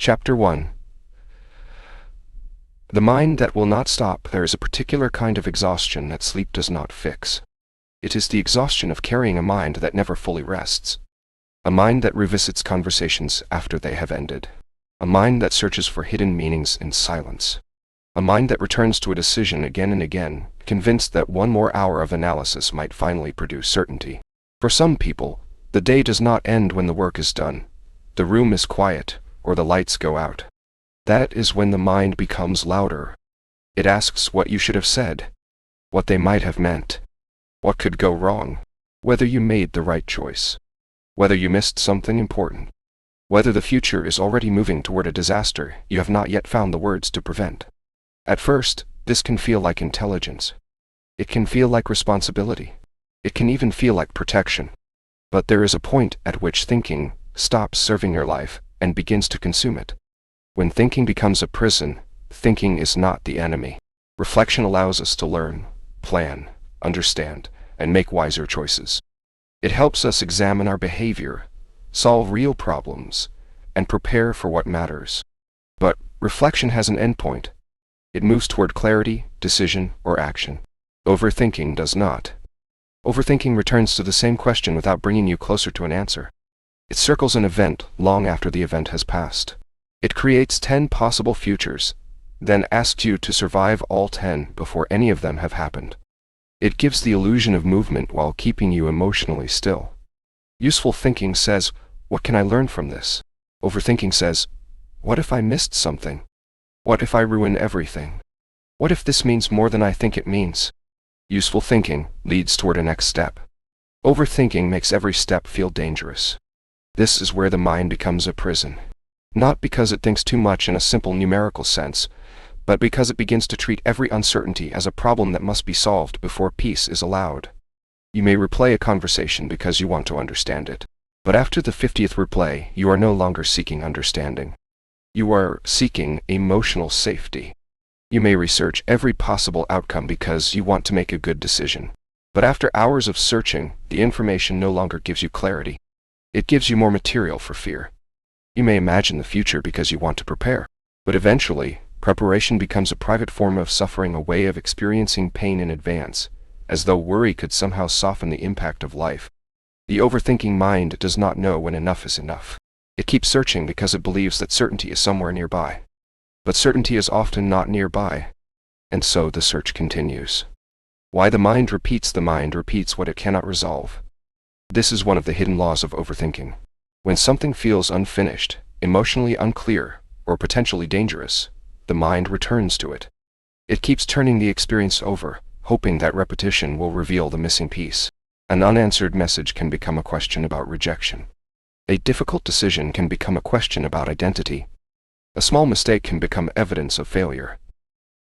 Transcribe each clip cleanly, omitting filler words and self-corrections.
Chapter 1. The mind that will not stop. There is a particular kind of exhaustion that sleep does not fix. It is the exhaustion of carrying a mind that never fully rests. A mind that revisits conversations after they have ended. A mind that searches for hidden meanings in silence. A mind that returns to a decision again and again, convinced that one more hour of analysis might finally produce certainty. For some people, the day does not end when the work is done. The room is quiet, or the lights go out. That is when the mind becomes louder. It asks what you should have said, what they might have meant, what could go wrong, whether you made the right choice, whether you missed something important, whether the future is already moving toward a disaster you have not yet found the words to prevent. At first, this can feel like intelligence. It can feel like responsibility. It can even feel like protection. But there is a point at which thinking stops serving your life and begins to consume it. When thinking becomes a prison, thinking is not the enemy. Reflection allows us to learn, plan, understand, and make wiser choices. It helps us examine our behavior, solve real problems, and prepare for what matters. But reflection has an endpoint. It moves toward clarity, decision, or action. Overthinking does not. Overthinking returns to the same question without bringing you closer to an answer. It circles an event long after the event has passed. It creates 10 possible futures, then asks you to survive all 10 before any of them have happened. It gives the illusion of movement while keeping you emotionally still. Useful thinking says, "What can I learn from this?" Overthinking says, "What if I missed something? What if I ruin everything? What if this means more than I think it means?" Useful thinking leads toward a next step. Overthinking makes every step feel dangerous. This is where the mind becomes a prison. Not because it thinks too much in a simple numerical sense, but because it begins to treat every uncertainty as a problem that must be solved before peace is allowed. You may replay a conversation because you want to understand it. But after the 50th replay, you are no longer seeking understanding. You are seeking emotional safety. You may research every possible outcome because you want to make a good decision. But after hours of searching, the information no longer gives you clarity. It gives you more material for fear. You may imagine the future because you want to prepare. But eventually, preparation becomes a private form of suffering, a way of experiencing pain in advance, as though worry could somehow soften the impact of life. The overthinking mind does not know when enough is enough. It keeps searching because it believes that certainty is somewhere nearby. But certainty is often not nearby, and so the search continues. Why the mind repeats what it cannot resolve. This is one of the hidden laws of overthinking. When something feels unfinished, emotionally unclear, or potentially dangerous, the mind returns to it. It keeps turning the experience over, hoping that repetition will reveal the missing piece. An unanswered message can become a question about rejection. A difficult decision can become a question about identity. A small mistake can become evidence of failure.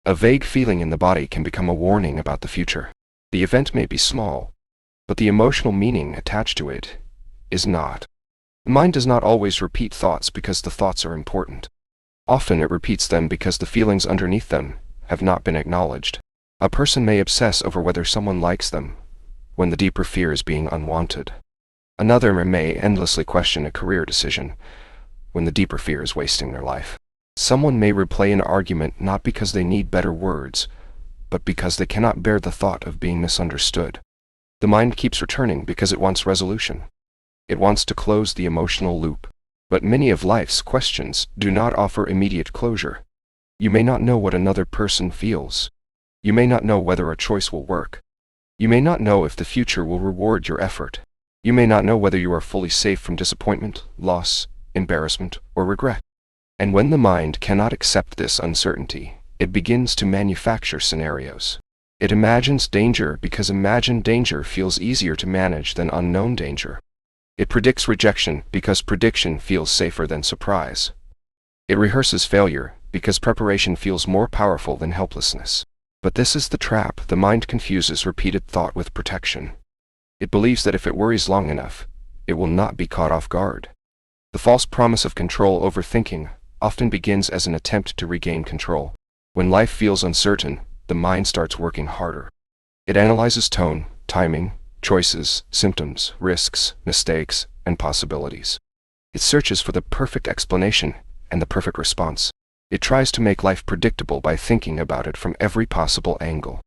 A vague feeling in the body can become a warning about the future. The event may be small, but the emotional meaning attached to it is not. The mind does not always repeat thoughts because the thoughts are important. Often it repeats them because the feelings underneath them have not been acknowledged. A person may obsess over whether someone likes them, when the deeper fear is being unwanted. Another may endlessly question a career decision, when the deeper fear is wasting their life. Someone may replay an argument not because they need better words, but because they cannot bear the thought of being misunderstood. The mind keeps returning because it wants resolution. It wants to close the emotional loop. But many of life's questions do not offer immediate closure. You may not know what another person feels. You may not know whether a choice will work. You may not know if the future will reward your effort. You may not know whether you are fully safe from disappointment, loss, embarrassment, or regret. And when the mind cannot accept this uncertainty, it begins to manufacture scenarios. It imagines danger because imagined danger feels easier to manage than unknown danger. It predicts rejection because prediction feels safer than surprise. It rehearses failure because preparation feels more powerful than helplessness. But this is the trap. The mind confuses repeated thought with protection. It believes that if it worries long enough, it will not be caught off guard. The false promise of control. Overthinking often begins as an attempt to regain control. When life feels uncertain, the mind starts working harder. It analyzes tone, timing, choices, symptoms, risks, mistakes, and possibilities. It searches for the perfect explanation, and the perfect response. It tries to make life predictable by thinking about it from every possible angle.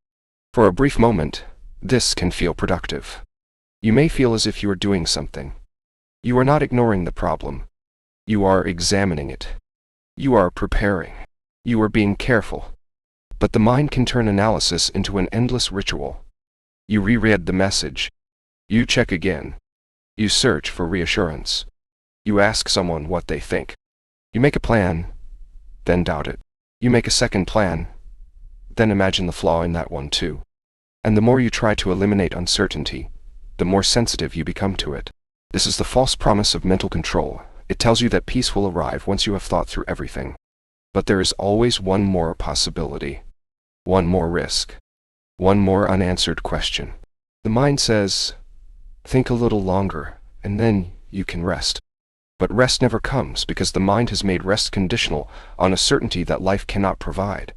For a brief moment, this can feel productive. You may feel as if you are doing something. You are not ignoring the problem. You are examining it. You are preparing. You are being careful. But the mind can turn analysis into an endless ritual. You reread the message. You check again. You search for reassurance. You ask someone what they think. You make a plan, then doubt it. You make a second plan, then imagine the flaw in that one too. And the more you try to eliminate uncertainty, the more sensitive you become to it. This is the false promise of mental control. It tells you that peace will arrive once you have thought through everything. But there is always one more possibility, one more risk, one more unanswered question. The mind says, think a little longer, and then you can rest. But rest never comes because the mind has made rest conditional on a certainty that life cannot provide.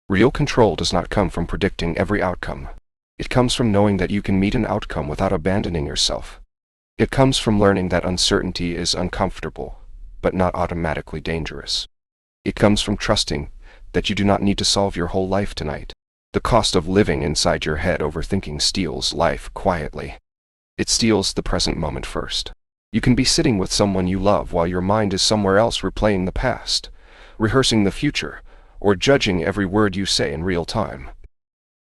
Real control does not come from predicting every outcome. It comes from knowing that you can meet an outcome without abandoning yourself. It comes from learning that uncertainty is uncomfortable, but not automatically dangerous. It comes from trusting that you do not need to solve your whole life tonight. The cost of living inside your head overthinking steals life quietly. It steals the present moment first. You can be sitting with someone you love while your mind is somewhere else replaying the past, rehearsing the future, or judging every word you say in real time.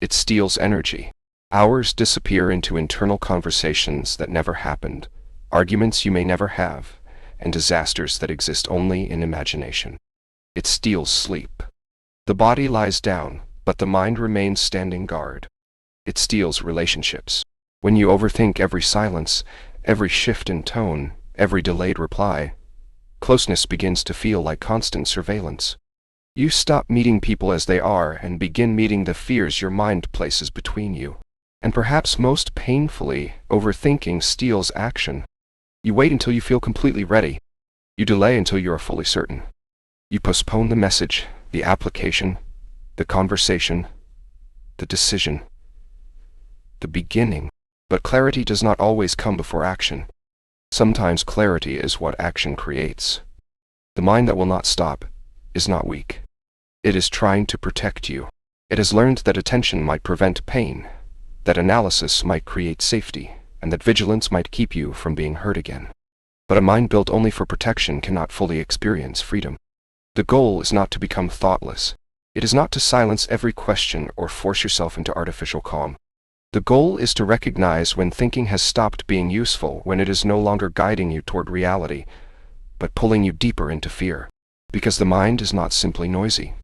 It steals energy. Hours disappear into internal conversations that never happened, arguments you may never have, and disasters that exist only in imagination. It steals sleep. The body lies down, but the mind remains standing guard. It steals relationships. When you overthink every silence, every shift in tone, every delayed reply, closeness begins to feel like constant surveillance. You stop meeting people as they are and begin meeting the fears your mind places between you. And perhaps most painfully, overthinking steals action. You wait until you feel completely ready. You delay until you are fully certain. You postpone the message, the application, the conversation, the decision, the beginning. But clarity does not always come before action. Sometimes clarity is what action creates. The mind that will not stop is not weak. It is trying to protect you. It has learned that attention might prevent pain, that analysis might create safety, and that vigilance might keep you from being hurt again. But a mind built only for protection cannot fully experience freedom. The goal is not to become thoughtless. It is not to silence every question or force yourself into artificial calm. The goal is to recognize when thinking has stopped being useful, when it is no longer guiding you toward reality, but pulling you deeper into fear. Because the mind is not simply noisy.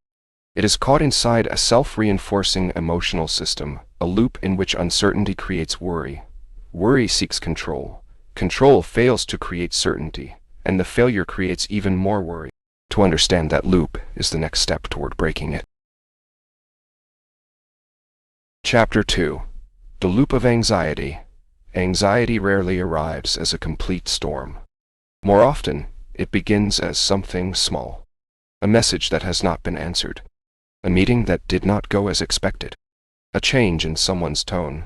It is caught inside a self-reinforcing emotional system, a loop in which uncertainty creates worry. Worry seeks control. Control fails to create certainty, and the failure creates even more worry. To understand that loop is the next step toward breaking it. Chapter 2. The loop of anxiety. Anxiety rarely arrives as a complete storm. More often, it begins as something small. A message that has not been answered. A meeting that did not go as expected. A change in someone's tone.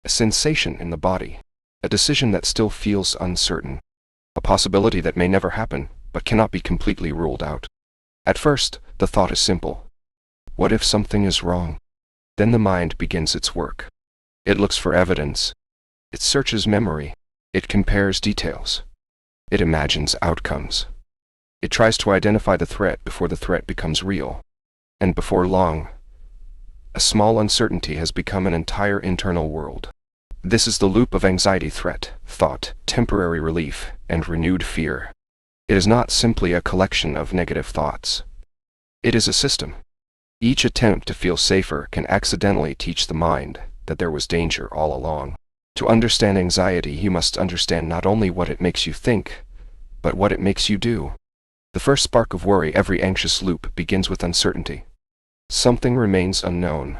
A sensation in the body. A decision that still feels uncertain. A possibility that may never happen, but cannot be completely ruled out. At first, the thought is simple. What if something is wrong? Then the mind begins its work. It looks for evidence. It searches memory. It compares details. It imagines outcomes. It tries to identify the threat before the threat becomes real. And before long, a small uncertainty has become an entire internal world. This is the loop of anxiety: threat, thought, temporary relief, and renewed fear. It is not simply a collection of negative thoughts. It is a system. Each attempt to feel safer can accidentally teach the mind that there was danger all along. To understand anxiety, you must understand not only what it makes you think, but what it makes you do. The first spark of worry every anxious loop begins with uncertainty. Something remains unknown.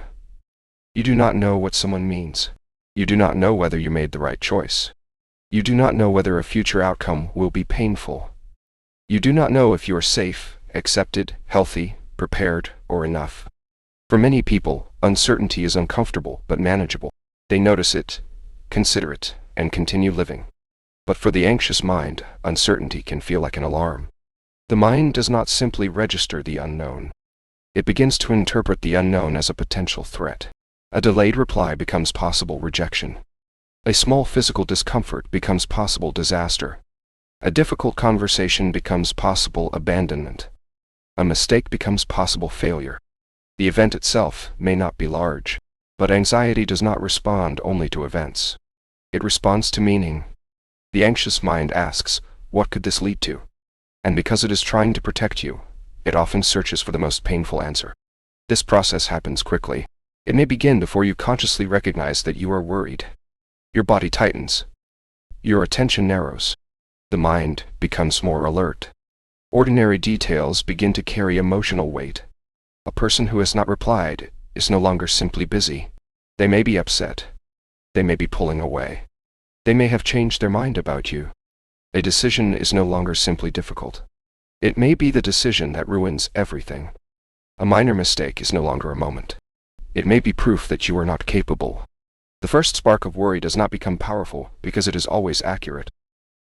You do not know what someone means. You do not know whether you made the right choice. You do not know whether a future outcome will be painful. You do not know if you are safe, accepted, healthy, prepared, or enough. For many people, uncertainty is uncomfortable but manageable. They notice it, consider it, and continue living. But for the anxious mind, uncertainty can feel like an alarm. The mind does not simply register the unknown. It begins to interpret the unknown as a potential threat. A delayed reply becomes possible rejection. A small physical discomfort becomes possible disaster. A difficult conversation becomes possible abandonment. A mistake becomes possible failure. The event itself may not be large, but anxiety does not respond only to events. It responds to meaning. The anxious mind asks, what could this lead to? And because it is trying to protect you, it often searches for the most painful answer. This process happens quickly. It may begin before you consciously recognize that you are worried. Your body tightens. Your attention narrows. The mind becomes more alert. Ordinary details begin to carry emotional weight. A person who has not replied is no longer simply busy. They may be upset. They may be pulling away. They may have changed their mind about you. A decision is no longer simply difficult. It may be the decision that ruins everything. A minor mistake is no longer a moment. It may be proof that you are not capable. The first spark of worry does not become powerful because it is always accurate.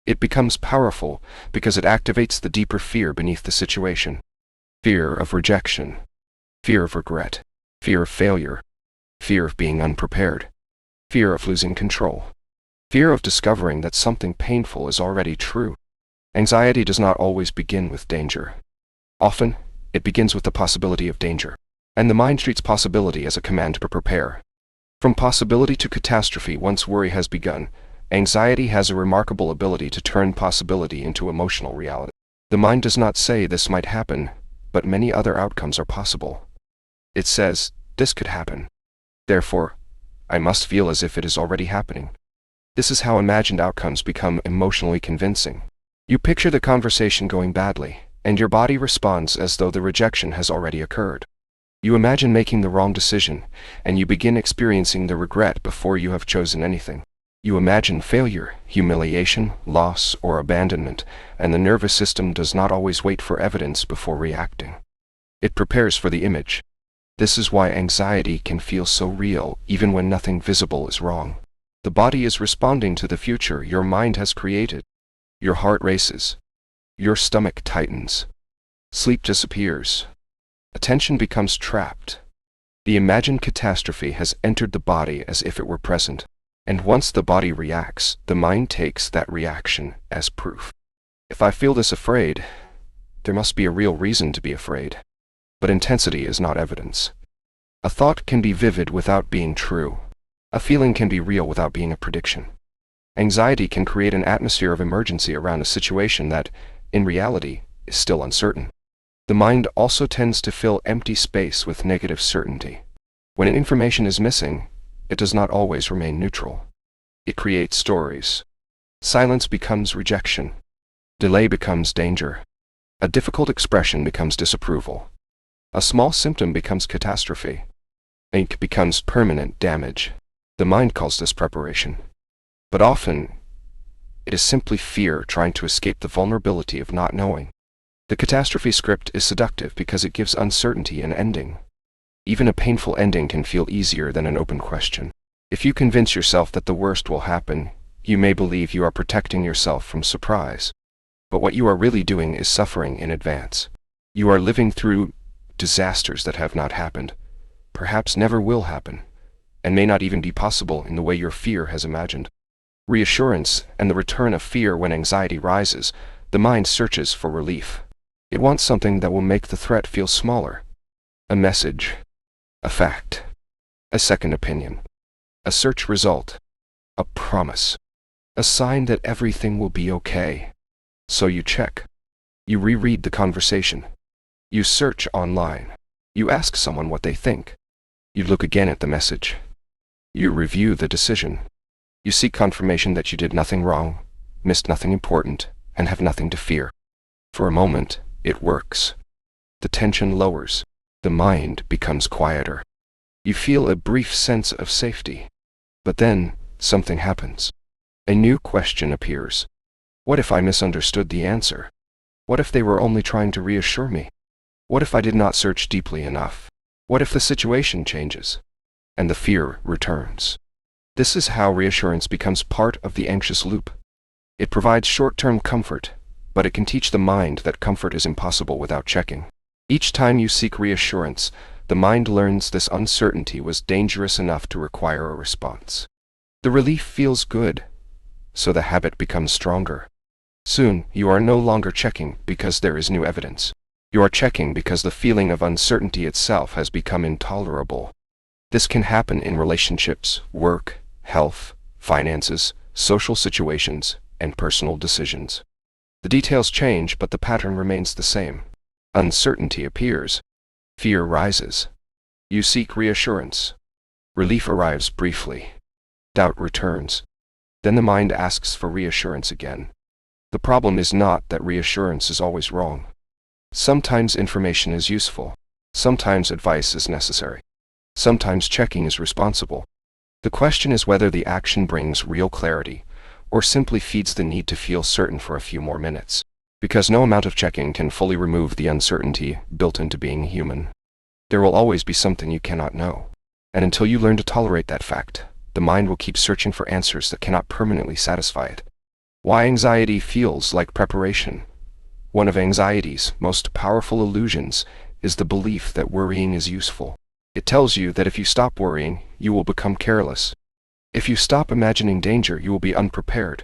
It becomes powerful because it activates the deeper fear beneath the situation. Fear of rejection. Fear of regret. Fear of failure. Fear of being unprepared. Fear of losing control. Fear of discovering that something painful is already true. Anxiety does not always begin with danger. Often, it begins with the possibility of danger, and the mind treats possibility as a command to prepare. From possibility to catastrophe, once worry has begun, anxiety has a remarkable ability to turn possibility into emotional reality. The mind does not say this might happen, but many other outcomes are possible. It says, this could happen. Therefore, I must feel as if it is already happening. This is how imagined outcomes become emotionally convincing. You picture the conversation going badly, and your body responds as though the rejection has already occurred. You imagine making the wrong decision, and you begin experiencing the regret before you have chosen anything. You imagine failure, humiliation, loss, or abandonment, and the nervous system does not always wait for evidence before reacting. It prepares for the image. This is why anxiety can feel so real even when nothing visible is wrong. The body is responding to the future your mind has created. Your heart races. Your stomach tightens. Sleep disappears. Attention becomes trapped. The imagined catastrophe has entered the body as if it were present, and once the body reacts, the mind takes that reaction as proof. If I feel this afraid, there must be a real reason to be afraid. But intensity is not evidence. A thought can be vivid without being true. A feeling can be real without being a prediction. Anxiety can create an atmosphere of emergency around a situation that, in reality, is still uncertain. The mind also tends to fill empty space with negative certainty. When information is missing, it does not always remain neutral. It creates stories. Silence becomes rejection. Delay becomes danger. A difficult expression becomes disapproval. A small symptom becomes catastrophe. Ink becomes permanent damage. The mind calls this preparation. But often, it is simply fear trying to escape the vulnerability of not knowing. The catastrophe script is seductive because it gives uncertainty an ending. Even a painful ending can feel easier than an open question. If you convince yourself that the worst will happen, you may believe you are protecting yourself from surprise. But what you are really doing is suffering in advance. You are living through disasters that have not happened, perhaps never will happen, and may not even be possible in the way your fear has imagined. Reassurance and the return of fear when anxiety rises, the mind searches for relief. It wants something that will make the threat feel smaller. A message. A fact. A second opinion. A search result. A promise. A sign that everything will be okay. So you check. You reread the conversation. You search online. You ask someone what they think. You look again at the message. You review the decision. You seek confirmation that you did nothing wrong, missed nothing important, and have nothing to fear. For a moment, it works. The tension lowers. The mind becomes quieter. You feel a brief sense of safety. But then, something happens. A new question appears. What if I misunderstood the answer? What if they were only trying to reassure me? What if I did not search deeply enough? What if the situation changes? And the fear returns. This is how reassurance becomes part of the anxious loop. It provides short-term comfort, but it can teach the mind that comfort is impossible without checking. Each time you seek reassurance, the mind learns this uncertainty was dangerous enough to require a response. The relief feels good, so the habit becomes stronger. Soon, you are no longer checking because there is new evidence. You are checking because the feeling of uncertainty itself has become intolerable. This can happen in relationships, work, health, finances, social situations, and personal decisions. The details change, but the pattern remains the same. Uncertainty appears. Fear rises. You seek reassurance. Relief arrives briefly. Doubt returns. Then the mind asks for reassurance again. The problem is not that reassurance is always wrong. Sometimes information is useful. Sometimes advice is necessary. Sometimes checking is responsible. The question is whether the action brings real clarity, or simply feeds the need to feel certain for a few more minutes. Because no amount of checking can fully remove the uncertainty built into being human. There will always be something you cannot know. And until you learn to tolerate that fact, the mind will keep searching for answers that cannot permanently satisfy it. Why anxiety feels like preparation. One of anxiety's most powerful illusions is the belief that worrying is useful. It tells you that if you stop worrying, you will become careless. If you stop imagining danger, you will be unprepared.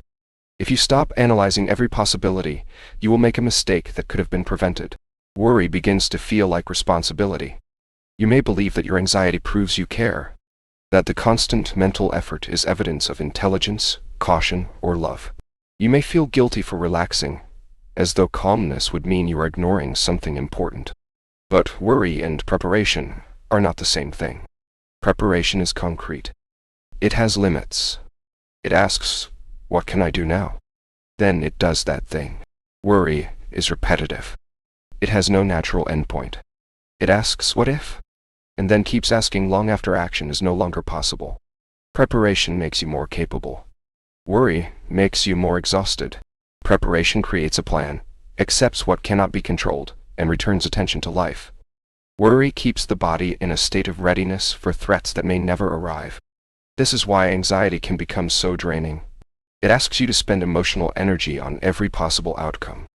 If you stop analyzing every possibility, you will make a mistake that could have been prevented. Worry begins to feel like responsibility. You may believe that your anxiety proves you care, that the constant mental effort is evidence of intelligence, caution, or love. You may feel guilty for relaxing, as though calmness would mean you are ignoring something important. But worry and preparation are not the same thing. Preparation is concrete. It has limits. It asks, what can I do now? Then it does that thing. Worry is repetitive. It has no natural endpoint. It asks, what if? And then keeps asking long after action is no longer possible. Preparation makes you more capable. Worry makes you more exhausted. Preparation creates a plan, accepts what cannot be controlled, and returns attention to life. Worry keeps the body in a state of readiness for threats that may never arrive. This is why anxiety can become so draining. It asks you to spend emotional energy on every possible outcome.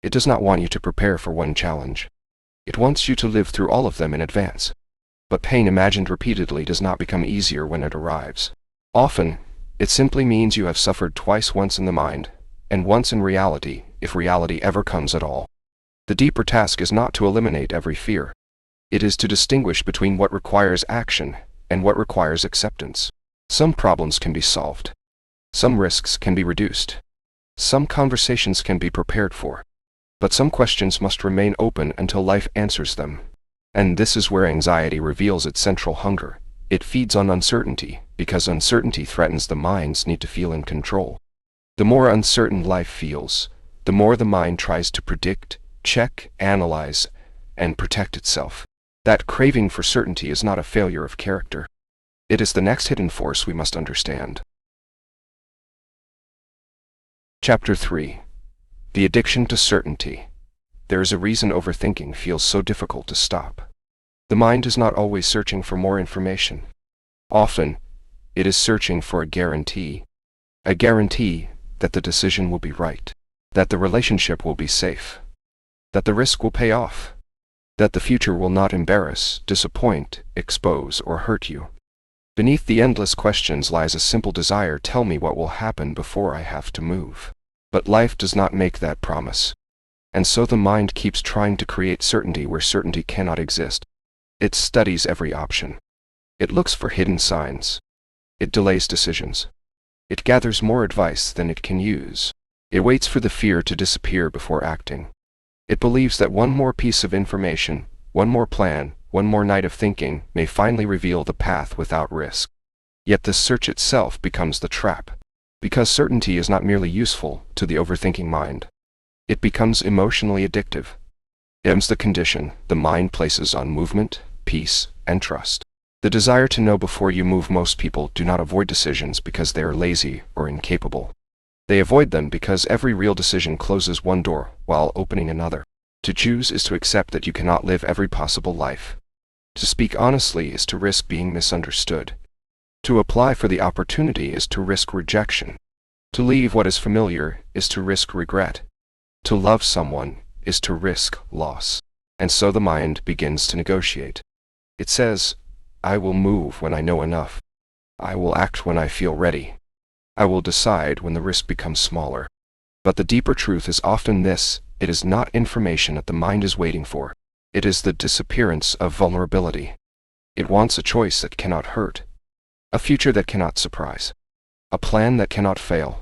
It does not want you to prepare for one challenge. It wants you to live through all of them in advance. But pain imagined repeatedly does not become easier when it arrives. Often, it simply means you have suffered twice, once in the mind, and once in reality, if reality ever comes at all. The deeper task is not to eliminate every fear. It is to distinguish between what requires action and what requires acceptance. Some problems can be solved. Some risks can be reduced. Some conversations can be prepared for. But some questions must remain open until life answers them. And this is where anxiety reveals its central hunger. It feeds on uncertainty, because uncertainty threatens the mind's need to feel in control. The more uncertain life feels, the more the mind tries to predict, check, analyze, and protect itself. That craving for certainty is not a failure of character. It is the next hidden force we must understand. Chapter 3. The Addiction to Certainty. There is a reason overthinking feels so difficult to stop. The mind is not always searching for more information. Often, it is searching for a guarantee. A guarantee that the decision will be right, that the relationship will be safe, that the risk will pay off, that the future will not embarrass, disappoint, expose, or hurt you. Beneath the endless questions lies a simple desire: tell me what will happen before I have to move. But life does not make that promise. And so the mind keeps trying to create certainty where certainty cannot exist. It studies every option. It looks for hidden signs. It delays decisions. It gathers more advice than it can use. It waits for the fear to disappear before acting. It believes that one more piece of information, one more plan, one more night of thinking may finally reveal the path without risk. Yet the search itself becomes the trap. Because certainty is not merely useful to the overthinking mind. It becomes emotionally addictive. It becomes the condition the mind places on movement, peace, and trust. The desire to know before you move. Most people do not avoid decisions because they are lazy or incapable. They avoid them because every real decision closes one door while opening another. To choose is to accept that you cannot live every possible life. To speak honestly is to risk being misunderstood. To apply for the opportunity is to risk rejection. To leave what is familiar is to risk regret. To love someone is to risk loss. And so the mind begins to negotiate. It says, I will move when I know enough. I will act when I feel ready. I will decide when the risk becomes smaller. But the deeper truth is often this: it is not information that the mind is waiting for. It is the disappearance of vulnerability. It wants a choice that cannot hurt, a future that cannot surprise, a plan that cannot fail.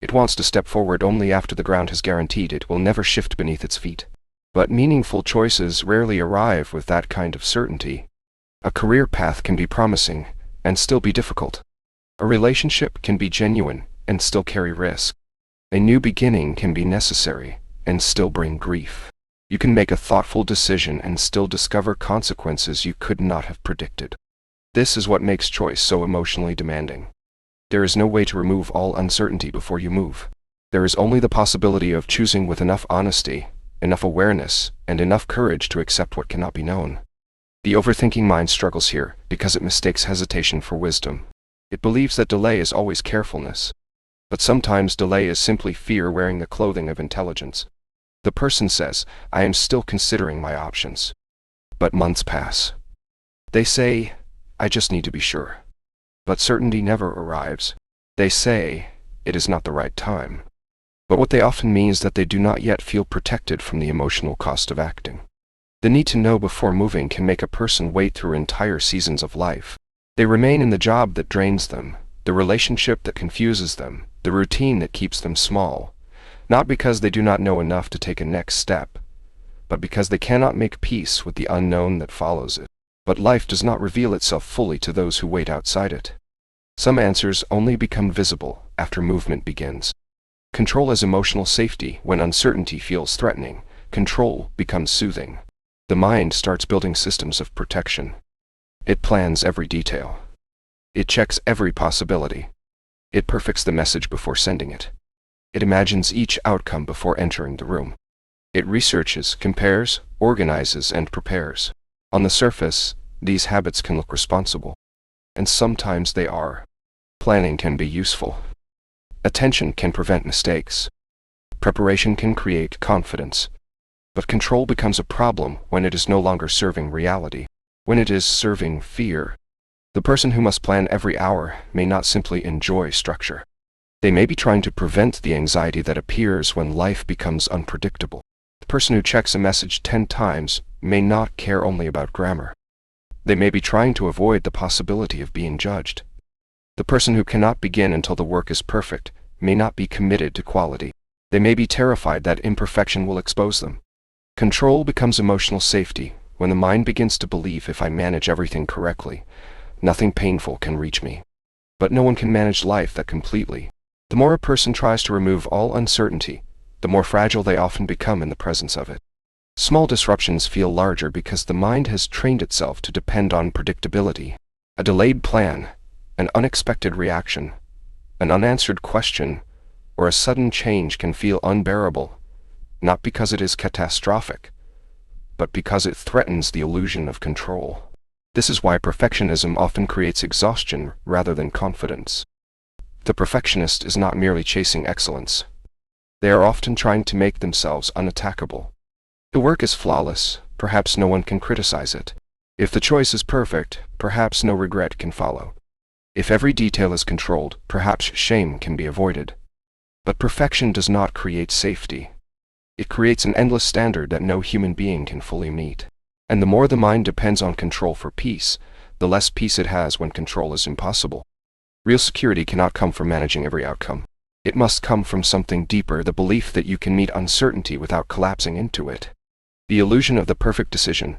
It wants to step forward only after the ground has guaranteed it will never shift beneath its feet. But meaningful choices rarely arrive with that kind of certainty. A career path can be promising and still be difficult. A relationship can be genuine and still carry risk. A new beginning can be necessary and still bring grief. You can make a thoughtful decision and still discover consequences you could not have predicted. This is what makes choice so emotionally demanding. There is no way to remove all uncertainty before you move. There is only the possibility of choosing with enough honesty, enough awareness, and enough courage to accept what cannot be known. The overthinking mind struggles here because it mistakes hesitation for wisdom. It believes that delay is always carefulness. But sometimes delay is simply fear wearing the clothing of intelligence. The person says, I am still considering my options. But months pass. They say, I just need to be sure. But certainty never arrives. They say, it is not the right time. But what they often mean is that they do not yet feel protected from the emotional cost of acting. The need to know before moving can make a person wait through entire seasons of life. They remain in the job that drains them, the relationship that confuses them, the routine that keeps them small, not because they do not know enough to take a next step, but because they cannot make peace with the unknown that follows it. But life does not reveal itself fully to those who wait outside it. Some answers only become visible after movement begins. Control as emotional safety. When uncertainty feels threatening, control becomes soothing. The mind starts building systems of protection. It plans every detail. It checks every possibility. It perfects the message before sending it. It imagines each outcome before entering the room. It researches, compares, organizes, and prepares. On the surface, these habits can look responsible. And sometimes they are. Planning can be useful. Attention can prevent mistakes. Preparation can create confidence. But control becomes a problem when it is no longer serving reality, when it is serving fear. The person who must plan every hour may not simply enjoy structure. They may be trying to prevent the anxiety that appears when life becomes unpredictable. The person who checks a message 10 times may not care only about grammar. They may be trying to avoid the possibility of being judged. The person who cannot begin until the work is perfect may not be committed to quality. They may be terrified that imperfection will expose them. Control becomes emotional safety when the mind begins to believe, if I manage everything correctly, nothing painful can reach me. But no one can manage life that completely. The more a person tries to remove all uncertainty, the more fragile they often become in the presence of it. Small disruptions feel larger because the mind has trained itself to depend on predictability. A delayed plan, an unexpected reaction, an unanswered question, or a sudden change can feel unbearable, not because it is catastrophic, but because it threatens the illusion of control. This is why perfectionism often creates exhaustion rather than confidence. The perfectionist is not merely chasing excellence. They are often trying to make themselves unattackable. The work is flawless, perhaps no one can criticize it. If the choice is perfect, perhaps no regret can follow. If every detail is controlled, perhaps shame can be avoided. But perfection does not create safety. It creates an endless standard that no human being can fully meet. And the more the mind depends on control for peace, the less peace it has when control is impossible. Real security cannot come from managing every outcome. It must come from something deeper, the belief that you can meet uncertainty without collapsing into it. The illusion of the perfect decision.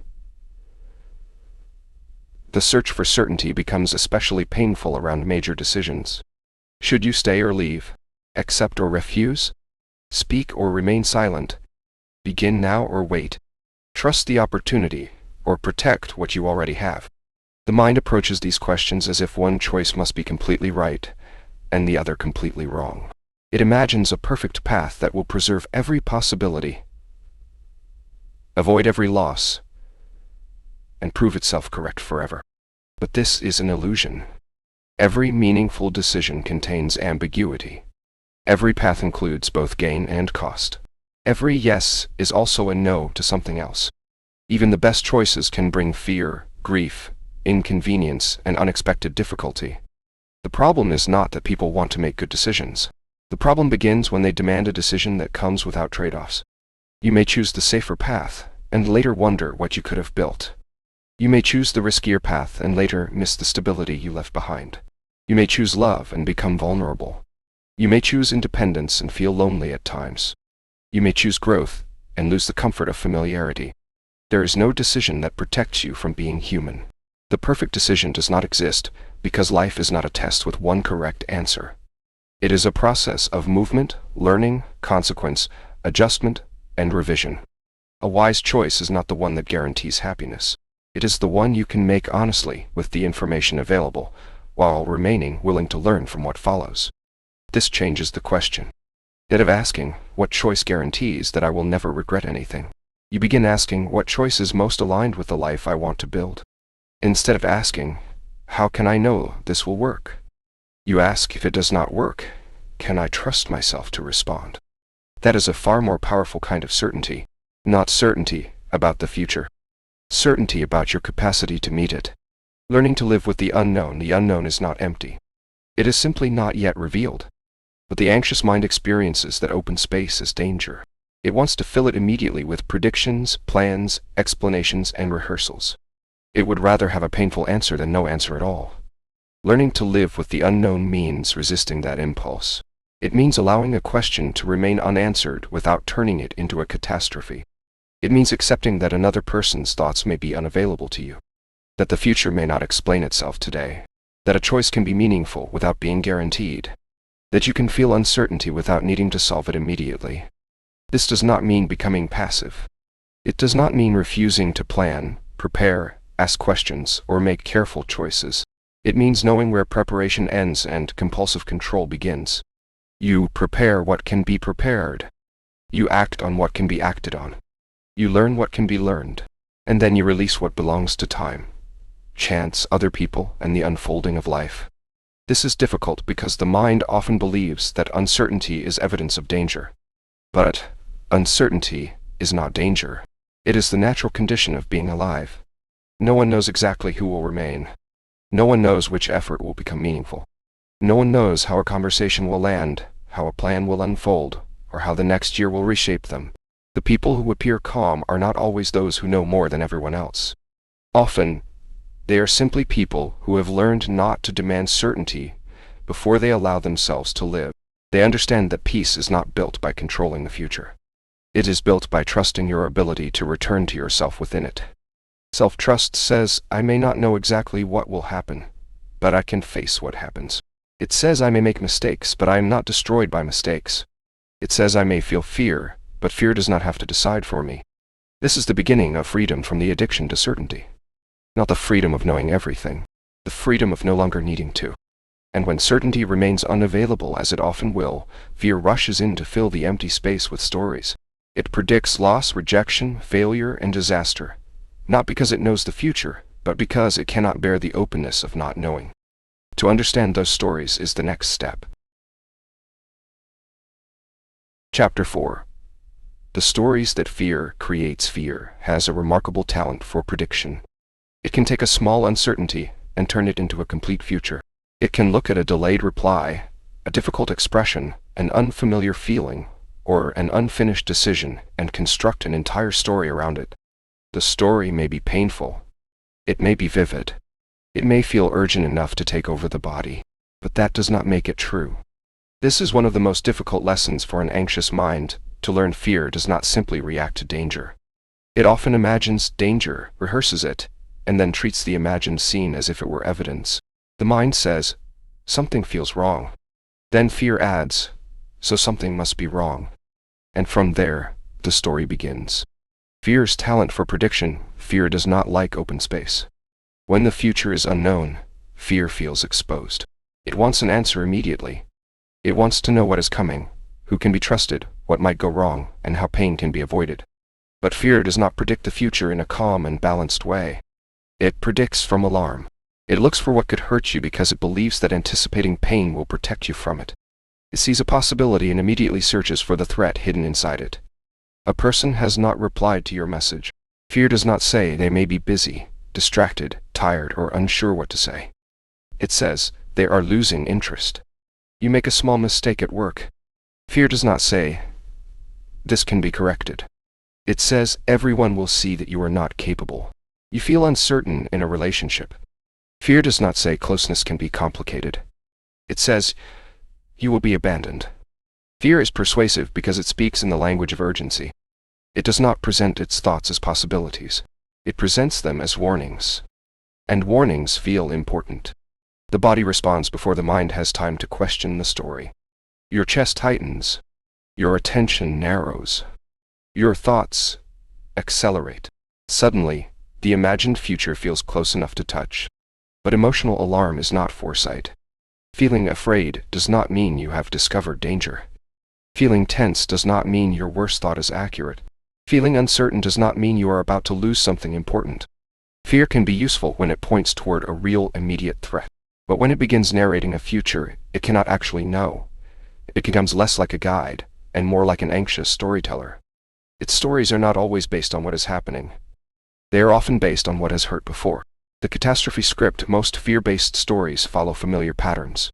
The search for certainty becomes especially painful around major decisions. Should you stay or leave? Accept or refuse? Speak or remain silent? Begin now or wait? Trust the opportunity, or protect what you already have. The mind approaches these questions as if one choice must be completely right, and the other completely wrong. It imagines a perfect path that will preserve every possibility, avoid every loss, and prove itself correct forever. But this is an illusion. Every meaningful decision contains ambiguity. Every path includes both gain and cost. Every yes is also a no to something else. Even the best choices can bring fear, grief, inconvenience, and unexpected difficulty. The problem is not that people want to make good decisions. The problem begins when they demand a decision that comes without trade-offs. You may choose the safer path, and later wonder what you could have built. You may choose the riskier path and later miss the stability you left behind. You may choose love and become vulnerable. You may choose independence and feel lonely at times. You may choose growth and lose the comfort of familiarity. There is no decision that protects you from being human. The perfect decision does not exist because life is not a test with one correct answer. It is a process of movement, learning, consequence, adjustment, and revision. A wise choice is not the one that guarantees happiness. It is the one you can make honestly with the information available, while remaining willing to learn from what follows. This changes the question. Instead of asking, what choice guarantees that I will never regret anything, you begin asking, what choice is most aligned with the life I want to build? Instead of asking, how can I know this will work? You ask, if it does not work, can I trust myself to respond? That is a far more powerful kind of certainty, not certainty about the future. Certainty about your capacity to meet it. Learning to live with the unknown is not empty. It is simply not yet revealed. But the anxious mind experiences that open space as danger. It wants to fill it immediately with predictions, plans, explanations, and rehearsals. It would rather have a painful answer than no answer at all. Learning to live with the unknown means resisting that impulse. It means allowing a question to remain unanswered without turning it into a catastrophe. It means accepting that another person's thoughts may be unavailable to you. That the future may not explain itself today. That a choice can be meaningful without being guaranteed. That you can feel uncertainty without needing to solve it immediately. This does not mean becoming passive. It does not mean refusing to plan, prepare, ask questions, or make careful choices. It means knowing where preparation ends and compulsive control begins. You prepare what can be prepared. You act on what can be acted on. You learn what can be learned. And then you release what belongs to time, chance, other people, and the unfolding of life. This is difficult because the mind often believes that uncertainty is evidence of danger. But uncertainty is not danger. It is the natural condition of being alive. No one knows exactly who will remain. No one knows which effort will become meaningful. No one knows how a conversation will land, how a plan will unfold, or how the next year will reshape them. The people who appear calm are not always those who know more than everyone else. Often, they are simply people who have learned not to demand certainty before they allow themselves to live. They understand that peace is not built by controlling the future. It is built by trusting your ability to return to yourself within it. Self-trust says, I may not know exactly what will happen, but I can face what happens. It says I may make mistakes, but I am not destroyed by mistakes. It says I may feel fear, but fear does not have to decide for me. This is the beginning of freedom from the addiction to certainty. Not the freedom of knowing everything, the freedom of no longer needing to. And when certainty remains unavailable, as it often will, fear rushes in to fill the empty space with stories. It predicts loss, rejection, failure, and disaster, not because it knows the future, but because it cannot bear the openness of not knowing. To understand those stories is the next step. Chapter 4. The stories that fear creates. Fear has a remarkable talent for prediction. It can take a small uncertainty and turn it into a complete future. It can look at a delayed reply, a difficult expression, an unfamiliar feeling, or an unfinished decision and construct an entire story around it. The story may be painful. It may be vivid. It may feel urgent enough to take over the body, but that does not make it true. This is one of the most difficult lessons for an anxious mind, to learn fear does not simply react to danger. It often imagines danger, rehearses it, and then treats the imagined scene as if it were evidence. The mind says, something feels wrong. Then fear adds, so something must be wrong. And from there, the story begins. Fear's talent for prediction. Fear does not like open space. When the future is unknown, fear feels exposed. It wants an answer immediately. It wants to know what is coming, who can be trusted, what might go wrong, and how pain can be avoided. But fear does not predict the future in a calm and balanced way. It predicts from alarm. It looks for what could hurt you because it believes that anticipating pain will protect you from it. It sees a possibility and immediately searches for the threat hidden inside it. A person has not replied to your message. Fear does not say they may be busy, distracted, tired, or unsure what to say. It says they are losing interest. You make a small mistake at work. Fear does not say, this can be corrected. It says everyone will see that you are not capable. You feel uncertain in a relationship. Fear does not say closeness can be complicated. It says you will be abandoned. Fear is persuasive because it speaks in the language of urgency. It does not present its thoughts as possibilities. It presents them as warnings. And warnings feel important. The body responds before the mind has time to question the story. Your chest tightens. Your attention narrows. Your thoughts accelerate. Suddenly, the imagined future feels close enough to touch. But emotional alarm is not foresight. Feeling afraid does not mean you have discovered danger. Feeling tense does not mean your worst thought is accurate. Feeling uncertain does not mean you are about to lose something important. Fear can be useful when it points toward a real, immediate threat. But when it begins narrating a future it cannot actually know, it becomes less like a guide and more like an anxious storyteller. Its stories are not always based on what is happening. They are often based on what has hurt before. The catastrophe script, most fear-based stories follow familiar patterns.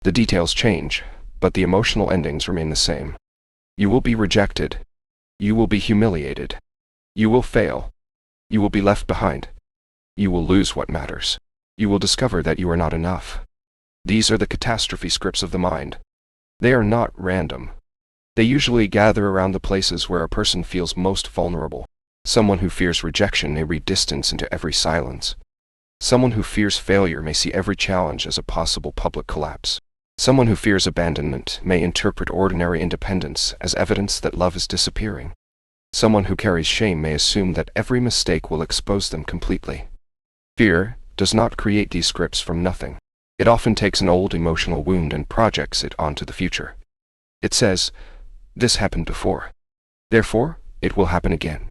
The details change, but the emotional endings remain the same. You will be rejected. You will be humiliated. You will fail. You will be left behind. You will lose what matters. You will discover that you are not enough. These are the catastrophe scripts of the mind. They are not random. They usually gather around the places where a person feels most vulnerable. Someone who fears rejection may read distance into every silence. Someone who fears failure may see every challenge as a possible public collapse. Someone who fears abandonment may interpret ordinary independence as evidence that love is disappearing. Someone who carries shame may assume that every mistake will expose them completely. Fear does not create these scripts from nothing. It often takes an old emotional wound and projects it onto the future. It says, this happened before. Therefore, it will happen again.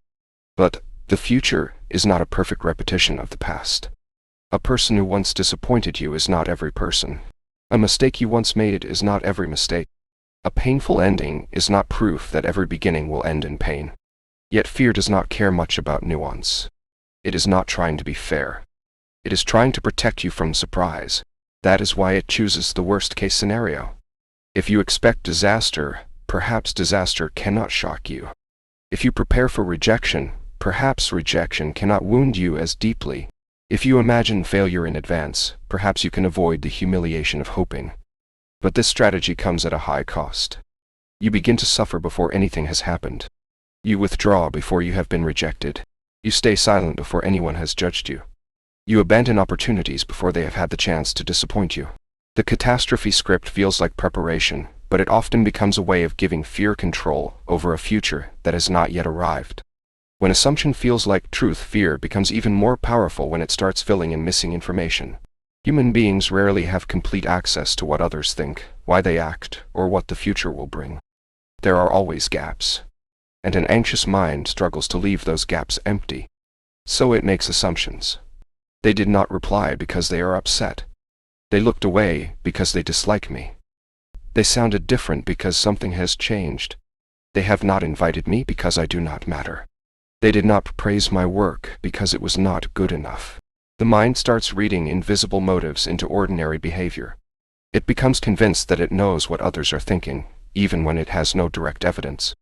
But the future is not a perfect repetition of the past. A person who once disappointed you is not every person. A mistake you once made is not every mistake. A painful ending is not proof that every beginning will end in pain. Yet fear does not care much about nuance. It is not trying to be fair. It is trying to protect you from surprise. That is why it chooses the worst-case scenario. If you expect disaster, perhaps disaster cannot shock you. If you prepare for rejection, perhaps rejection cannot wound you as deeply. If you imagine failure in advance, perhaps you can avoid the humiliation of hoping. But this strategy comes at a high cost. You begin to suffer before anything has happened. You withdraw before you have been rejected. You stay silent before anyone has judged you. You abandon opportunities before they have had the chance to disappoint you. The catastrophe script feels like preparation, but it often becomes a way of giving fear control over a future that has not yet arrived. When assumption feels like truth, fear becomes even more powerful when it starts filling in missing information. Human beings rarely have complete access to what others think, why they act, or what the future will bring. There are always gaps, and an anxious mind struggles to leave those gaps empty. So it makes assumptions. They did not reply because they are upset. They looked away because they dislike me. They sounded different because something has changed. They have not invited me because I do not matter. They did not praise my work because it was not good enough. The mind starts reading invisible motives into ordinary behavior. It becomes convinced that it knows what others are thinking, even when it has no direct evidence.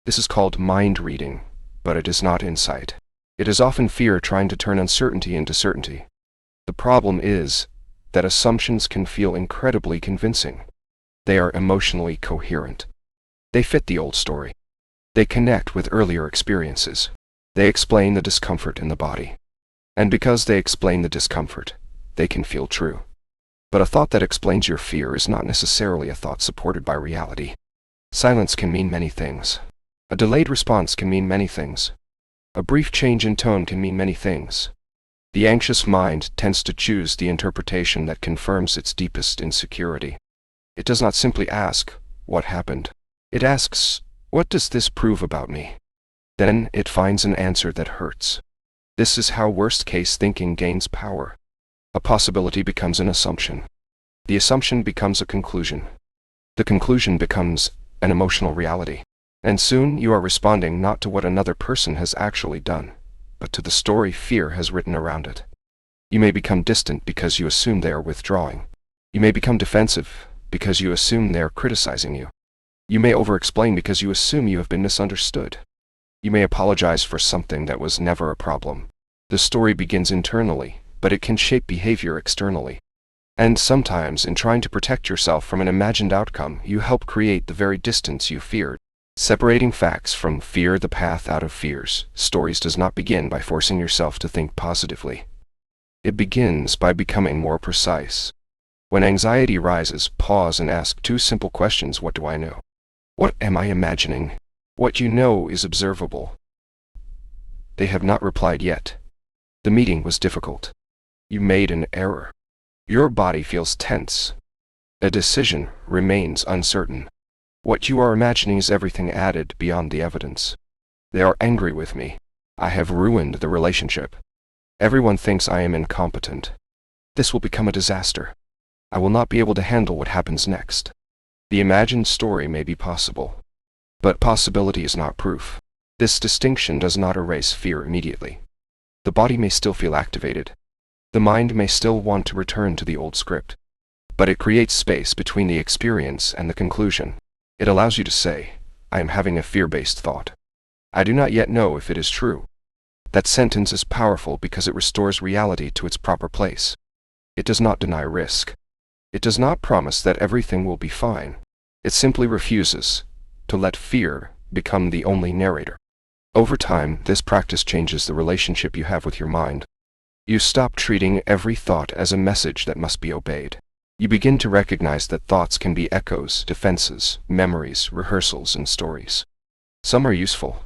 This is called mind reading, but it is not insight. It is often fear trying to turn uncertainty into certainty. The problem is that assumptions can feel incredibly convincing. They are emotionally coherent. They fit the old story. They connect with earlier experiences. They explain the discomfort in the body. And because they explain the discomfort, they can feel true. But a thought that explains your fear is not necessarily a thought supported by reality. Silence can mean many things. A delayed response can mean many things. A brief change in tone can mean many things. The anxious mind tends to choose the interpretation that confirms its deepest insecurity. It does not simply ask, what happened? It asks, what does this prove about me? Then it finds an answer that hurts. This is how worst-case thinking gains power. A possibility becomes an assumption. The assumption becomes a conclusion. The conclusion becomes an emotional reality. And soon you are responding not to what another person has actually done, but to the story fear has written around it. You may become distant because you assume they are withdrawing. You may become defensive because you assume they are criticizing you. You may over-explain because you assume you have been misunderstood. You may apologize for something that was never a problem. The story begins internally, but it can shape behavior externally. And sometimes, in trying to protect yourself from an imagined outcome, you help create the very distance you feared. Separating facts from fear, the path out of fears. Stories does not begin by forcing yourself to think positively. It begins by becoming more precise. When anxiety rises, pause and ask two simple questions. What do I know? What am I imagining? What you know is observable. They have not replied yet. The meeting was difficult. You made an error. Your body feels tense. A decision remains uncertain. What you are imagining is everything added beyond the evidence. They are angry with me. I have ruined the relationship. Everyone thinks I am incompetent. This will become a disaster. I will not be able to handle what happens next. The imagined story may be possible, but possibility is not proof. This distinction does not erase fear immediately. The body may still feel activated. The mind may still want to return to the old script, but it creates space between the experience and the conclusion. It allows you to say, I am having a fear-based thought. I do not yet know if it is true. That sentence is powerful because it restores reality to its proper place. It does not deny risk. It does not promise that everything will be fine. It simply refuses to let fear become the only narrator. Over time, this practice changes the relationship you have with your mind. You stop treating every thought as a message that must be obeyed. You begin to recognize that thoughts can be echoes, defenses, memories, rehearsals, and stories. Some are useful.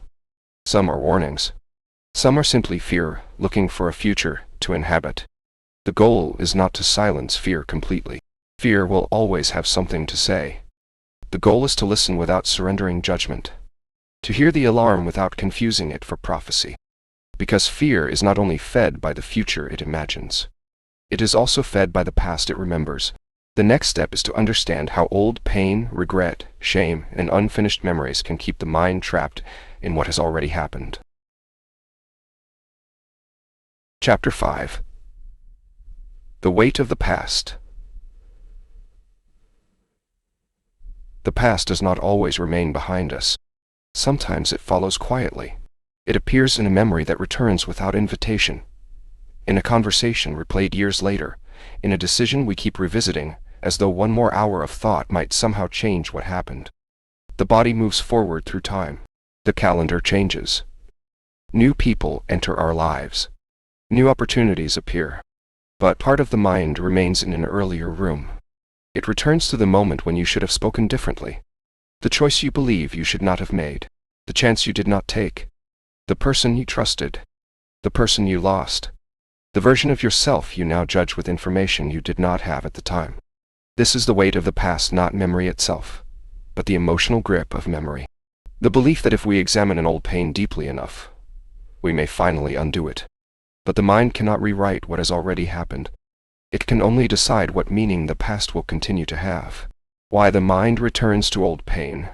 Some are warnings. Some are simply fear, looking for a future to inhabit. The goal is not to silence fear completely. Fear will always have something to say. The goal is to listen without surrendering judgment, to hear the alarm without confusing it for prophecy. Because fear is not only fed by the future it imagines, it is also fed by the past it remembers. The next step is to understand how old pain, regret, shame, and unfinished memories can keep the mind trapped in what has already happened. Chapter 5. The Weight of the Past. The past does not always remain behind us. Sometimes it follows quietly. It appears in a memory that returns without invitation, in a conversation replayed years later, in a decision we keep revisiting, as though one more hour of thought might somehow change what happened. The body moves forward through time. The calendar changes. New people enter our lives. New opportunities appear. But part of the mind remains in an earlier room. It returns to the moment when you should have spoken differently. The choice you believe you should not have made. The chance you did not take. The person you trusted. The person you lost. The version of yourself you now judge with information you did not have at the time. This is the weight of the past, not memory itself, but the emotional grip of memory. The belief that if we examine an old pain deeply enough, we may finally undo it. But the mind cannot rewrite what has already happened. It can only decide what meaning the past will continue to have. Why the mind returns to old pain.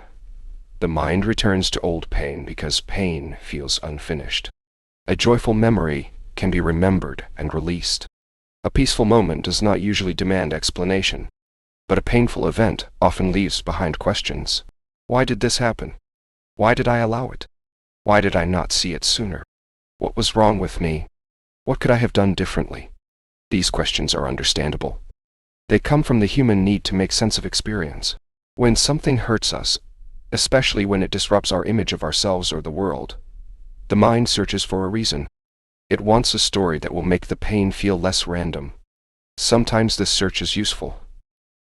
The mind returns to old pain because pain feels unfinished. A joyful memory can be remembered and released. A peaceful moment does not usually demand explanation, but a painful event often leaves behind questions. Why did this happen? Why did I allow it? Why did I not see it sooner? What was wrong with me? What could I have done differently? These questions are understandable. They come from the human need to make sense of experience. When something hurts us, especially when it disrupts our image of ourselves or the world, the mind searches for a reason. It wants a story that will make the pain feel less random. Sometimes this search is useful.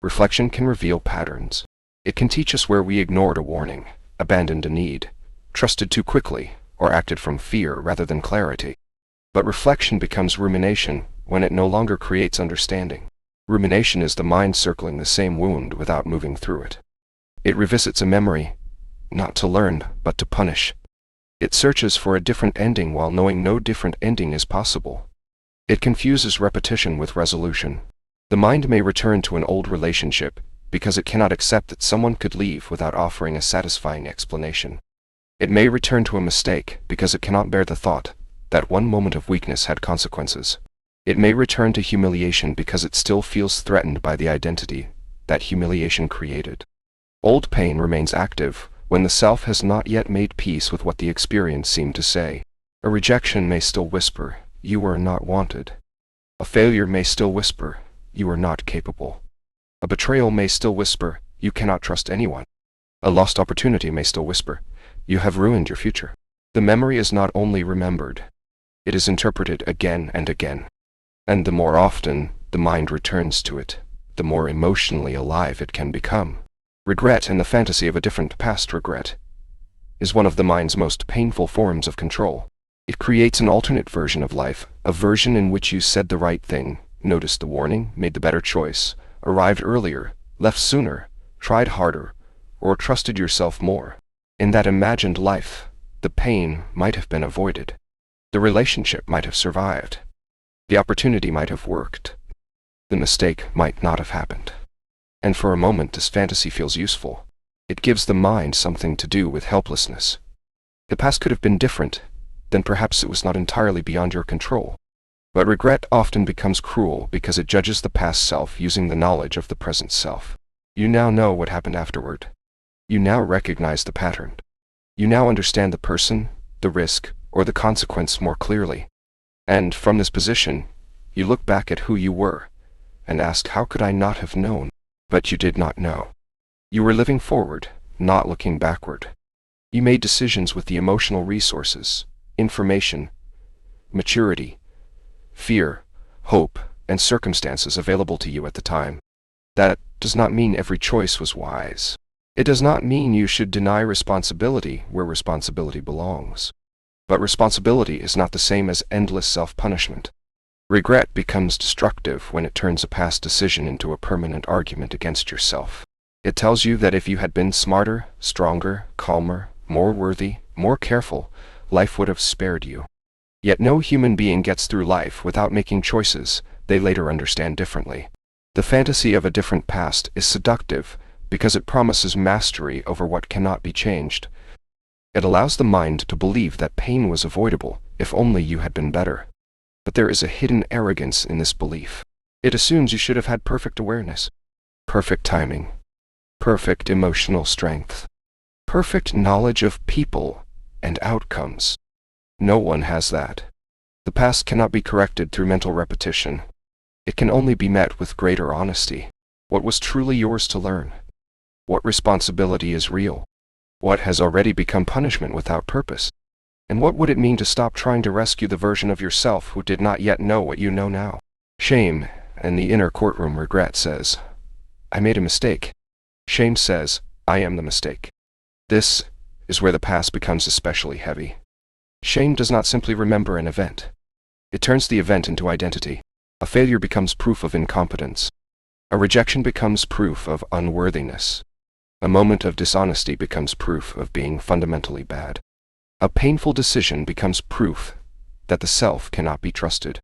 Reflection can reveal patterns. It can teach us where we ignored a warning, abandoned a need, trusted too quickly, or acted from fear rather than clarity. But reflection becomes rumination when it no longer creates understanding. Rumination is the mind circling the same wound without moving through it. It revisits a memory, not to learn, but to punish. It searches for a different ending while knowing no different ending is possible. It confuses repetition with resolution. The mind may return to an old relationship, because it cannot accept that someone could leave without offering a satisfying explanation. It may return to a mistake because it cannot bear the thought that one moment of weakness had consequences. It may return to humiliation because it still feels threatened by the identity that humiliation created. Old pain remains active when the self has not yet made peace with what the experience seemed to say. A rejection may still whisper, "You are not wanted." A failure may still whisper, "You are not capable." A betrayal may still whisper, "You cannot trust anyone." A lost opportunity may still whisper, "You have ruined your future." The memory is not only remembered, it is interpreted again and again. And the more often the mind returns to it, the more emotionally alive it can become. Regret and the fantasy of a different past. Regret is one of the mind's most painful forms of control. It creates an alternate version of life, a version in which you said the right thing, noticed the warning, made the better choice, arrived earlier, left sooner, tried harder, or trusted yourself more. In that imagined life, the pain might have been avoided. The relationship might have survived. The opportunity might have worked. The mistake might not have happened. And for a moment this fantasy feels useful. It gives the mind something to do with helplessness. The past could have been different, then perhaps it was not entirely beyond your control. But regret often becomes cruel because it judges the past self using the knowledge of the present self. You now know what happened afterward. You now recognize the pattern. You now understand the person, the risk, or the consequence more clearly. And from this position, you look back at who you were and ask, how could I not have known? But you did not know. You were living forward, not looking backward. You made decisions with the emotional resources, information, maturity, fear, hope, and circumstances available to you at the time. That does not mean every choice was wise. It does not mean you should deny responsibility where responsibility belongs. But responsibility is not the same as endless self-punishment. Regret becomes destructive when it turns a past decision into a permanent argument against yourself. It tells you that if you had been smarter, stronger, calmer, more worthy, more careful, life would have spared you. Yet no human being gets through life without making choices they later understand differently. The fantasy of a different past is seductive because it promises mastery over what cannot be changed. It allows the mind to believe that pain was avoidable if only you had been better. But there is a hidden arrogance in this belief. It assumes you should have had perfect awareness, perfect timing, perfect emotional strength, perfect knowledge of people and outcomes. No one has that. The past cannot be corrected through mental repetition. It can only be met with greater honesty. What was truly yours to learn? What responsibility is real? What has already become punishment without purpose? And what would it mean to stop trying to rescue the version of yourself who did not yet know what you know now? Shame and the inner courtroom. Regret says, "I made a mistake." Shame says, "I am the mistake." This is where the past becomes especially heavy. Shame does not simply remember an event. It turns the event into identity. A failure becomes proof of incompetence. A rejection becomes proof of unworthiness. A moment of dishonesty becomes proof of being fundamentally bad. A painful decision becomes proof that the self cannot be trusted.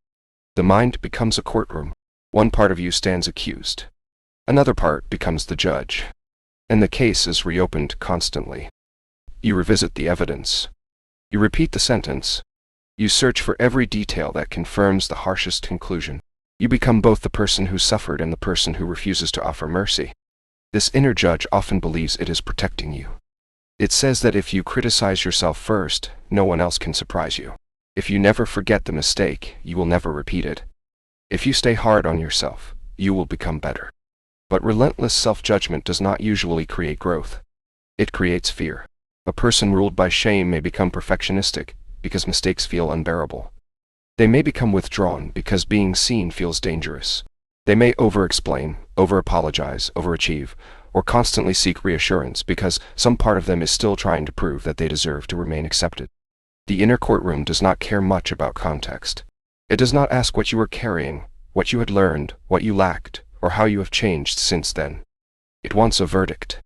The mind becomes a courtroom. One part of you stands accused. Another part becomes the judge. And the case is reopened constantly. You revisit the evidence. You repeat the sentence. You search for every detail that confirms the harshest conclusion. You become both the person who suffered and the person who refuses to offer mercy. This inner judge often believes it is protecting you. It says that if you criticize yourself first, no one else can surprise you. If you never forget the mistake, you will never repeat it. If you stay hard on yourself, you will become better. But relentless self-judgment does not usually create growth. It creates fear. A person ruled by shame may become perfectionistic because mistakes feel unbearable. They may become withdrawn because being seen feels dangerous. They may over-explain, over-apologize, overachieve, or constantly seek reassurance because some part of them is still trying to prove that they deserve to remain accepted. The inner courtroom does not care much about context. It does not ask what you were carrying, what you had learned, what you lacked, or how you have changed since then. It wants a verdict.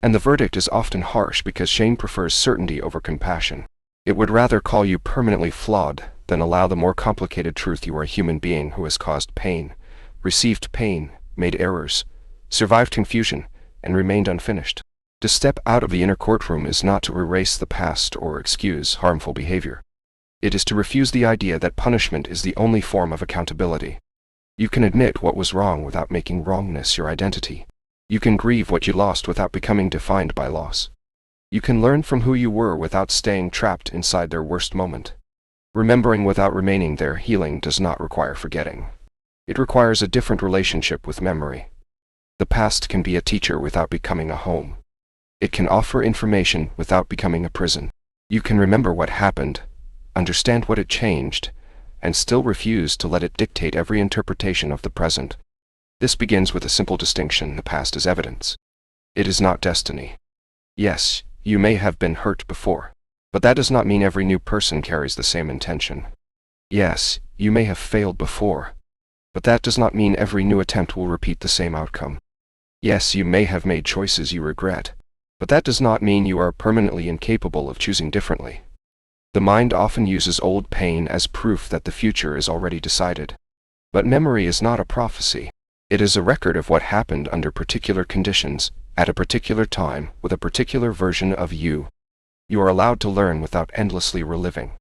And the verdict is often harsh because shame prefers certainty over compassion. It would rather call you permanently flawed than allow the more complicated truth you are a human being who has caused pain, received pain, made errors, survived confusion, and remained unfinished. To step out of the inner courtroom is not to erase the past or excuse harmful behavior. It is to refuse the idea that punishment is the only form of accountability. You can admit what was wrong without making wrongness your identity. You can grieve what you lost without becoming defined by loss. You can learn from who you were without staying trapped inside their worst moment. Remembering without remaining there. Healing does not require forgetting. It requires a different relationship with memory. The past can be a teacher without becoming a home. It can offer information without becoming a prison. You can remember what happened, understand what it changed, and still refuse to let it dictate every interpretation of the present. This begins with a simple distinction: the past is evidence. It is not destiny. Yes, you may have been hurt before, but that does not mean every new person carries the same intention. Yes, you may have failed before, but that does not mean every new attempt will repeat the same outcome. Yes, you may have made choices you regret, but that does not mean you are permanently incapable of choosing differently. The mind often uses old pain as proof that the future is already decided. But memory is not a prophecy. It is a record of what happened under particular conditions, at a particular time, with a particular version of you. You are allowed to learn without endlessly reliving.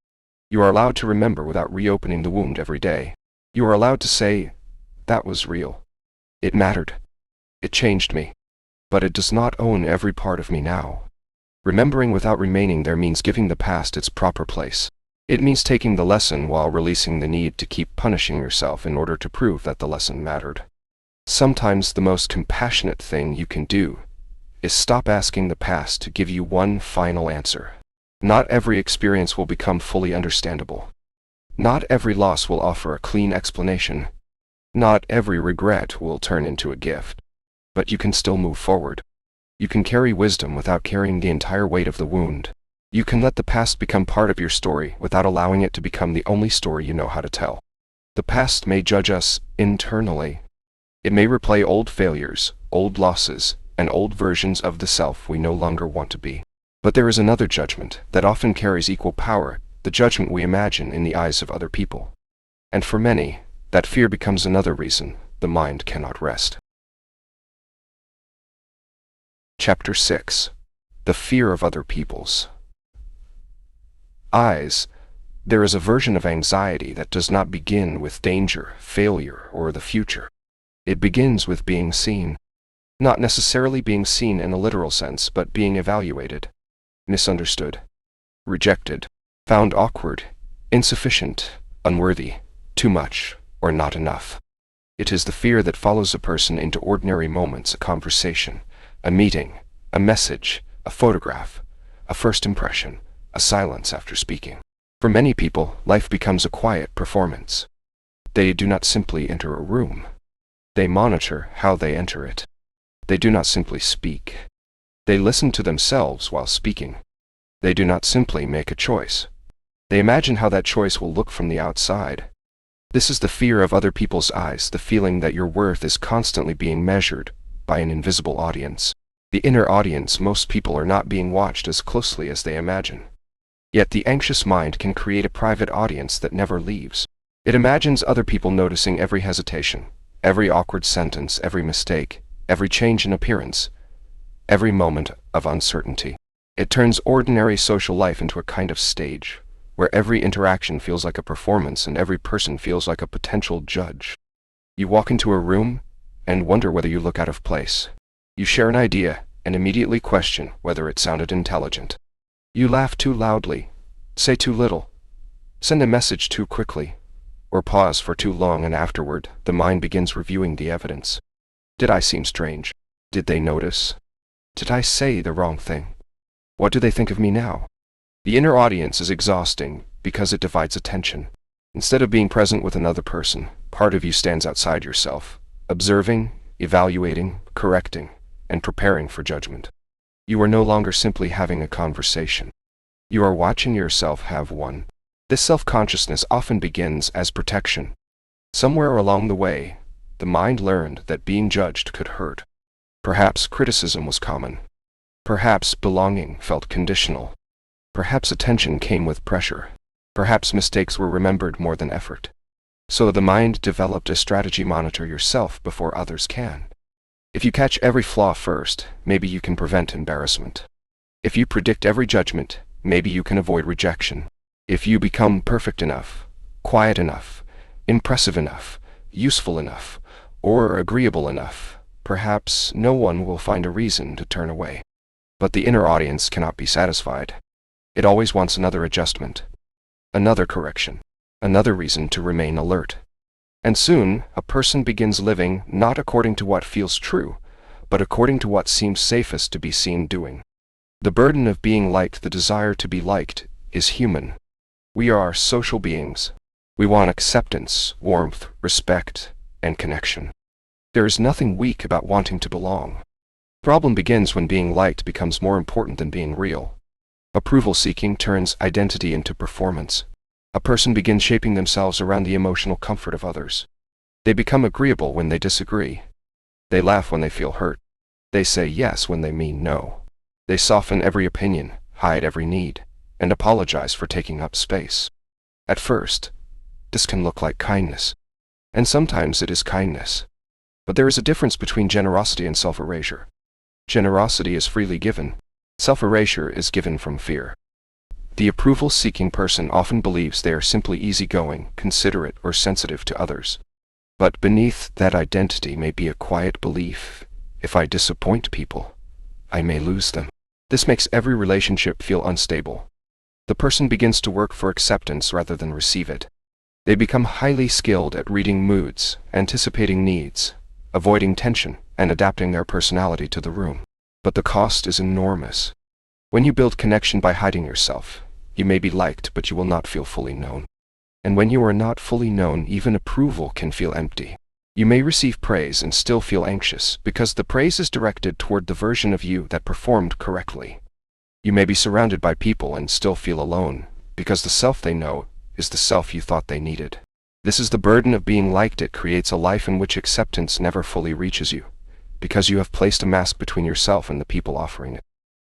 You are allowed to remember without reopening the wound every day. You are allowed to say, "That was real. It mattered. It changed me. But it does not own every part of me now." Remembering without remaining there means giving the past its proper place. It means taking the lesson while releasing the need to keep punishing yourself in order to prove that the lesson mattered. Sometimes the most compassionate thing you can do is stop asking the past to give you one final answer. Not every experience will become fully understandable. Not every loss will offer a clean explanation. Not every regret will turn into a gift. But you can still move forward. You can carry wisdom without carrying the entire weight of the wound. You can let the past become part of your story without allowing it to become the only story you know how to tell. The past may judge us internally. It may replay old failures, old losses, and old versions of the self we no longer want to be. But there is another judgment that often carries equal power, the judgment we imagine in the eyes of other people. And for many, that fear becomes another reason the mind cannot rest. Chapter 6. The Fear of Other People's Eyes. There is a version of anxiety that does not begin with danger, failure, or the future. It begins with being seen. Not necessarily being seen in a literal sense, but being evaluated, misunderstood, rejected, found awkward, insufficient, unworthy, too much, or not enough. It is the fear that follows a person into ordinary moments: a conversation, a meeting, a message, a photograph, a first impression, a silence after speaking. For many people, life becomes a quiet performance. They do not simply enter a room. They monitor how they enter it. They do not simply speak. They listen to themselves while speaking. They do not simply make a choice. They imagine how that choice will look from the outside. This is the fear of other people's eyes, the feeling that your worth is constantly being measured by an invisible audience. The inner audience: most people are not being watched as closely as they imagine. Yet the anxious mind can create a private audience that never leaves. It imagines other people noticing every hesitation, every awkward sentence, every mistake, every change in appearance, every moment of uncertainty. It turns ordinary social life into a kind of stage, where every interaction feels like a performance and every person feels like a potential judge. You walk into a room and wonder whether you look out of place. You share an idea and immediately question whether it sounded intelligent. You laugh too loudly, say too little, send a message too quickly, or pause for too long, and afterward, the mind begins reviewing the evidence. Did I seem strange? Did they notice? Did I say the wrong thing? What do they think of me now? The inner audience is exhausting because it divides attention. Instead of being present with another person, part of you stands outside yourself, observing, evaluating, correcting, and preparing for judgment. You are no longer simply having a conversation. You are watching yourself have one. This self-consciousness often begins as protection. Somewhere along the way, the mind learned that being judged could hurt. Perhaps criticism was common. Perhaps belonging felt conditional. Perhaps attention came with pressure. Perhaps mistakes were remembered more than effort. So the mind developed a strategy: monitor yourself before others can. If you catch every flaw first, maybe you can prevent embarrassment. If you predict every judgment, maybe you can avoid rejection. If you become perfect enough, quiet enough, impressive enough, useful enough, or agreeable enough, perhaps no one will find a reason to turn away. But the inner audience cannot be satisfied. It always wants another adjustment, another correction, another reason to remain alert. And soon, a person begins living not according to what feels true, but according to what seems safest to be seen doing. The burden of being liked, the desire to be liked, is human. We are social beings. We want acceptance, warmth, respect, and connection. There is nothing weak about wanting to belong. The problem begins when being liked becomes more important than being real. Approval-seeking turns identity into performance. A person begins shaping themselves around the emotional comfort of others. They become agreeable when they disagree. They laugh when they feel hurt. They say yes when they mean no. They soften every opinion, hide every need, and apologize for taking up space. At first, this can look like kindness. And sometimes it is kindness. But there is a difference between generosity and self-erasure. Generosity is freely given. Self-erasure is given from fear. The approval-seeking person often believes they are simply easygoing, considerate, or sensitive to others. But beneath that identity may be a quiet belief: if I disappoint people, I may lose them. This makes every relationship feel unstable. The person begins to work for acceptance rather than receive it. They become highly skilled at reading moods, anticipating needs, avoiding tension, and adapting their personality to the room. But the cost is enormous. When you build connection by hiding yourself, you may be liked, but you will not feel fully known. And when you are not fully known, even approval can feel empty. You may receive praise and still feel anxious, because the praise is directed toward the version of you that performed correctly. You may be surrounded by people and still feel alone, because the self they know is the self you thought they needed. This is the burden of being liked. It creates a life in which acceptance never fully reaches you, because you have placed a mask between yourself and the people offering it.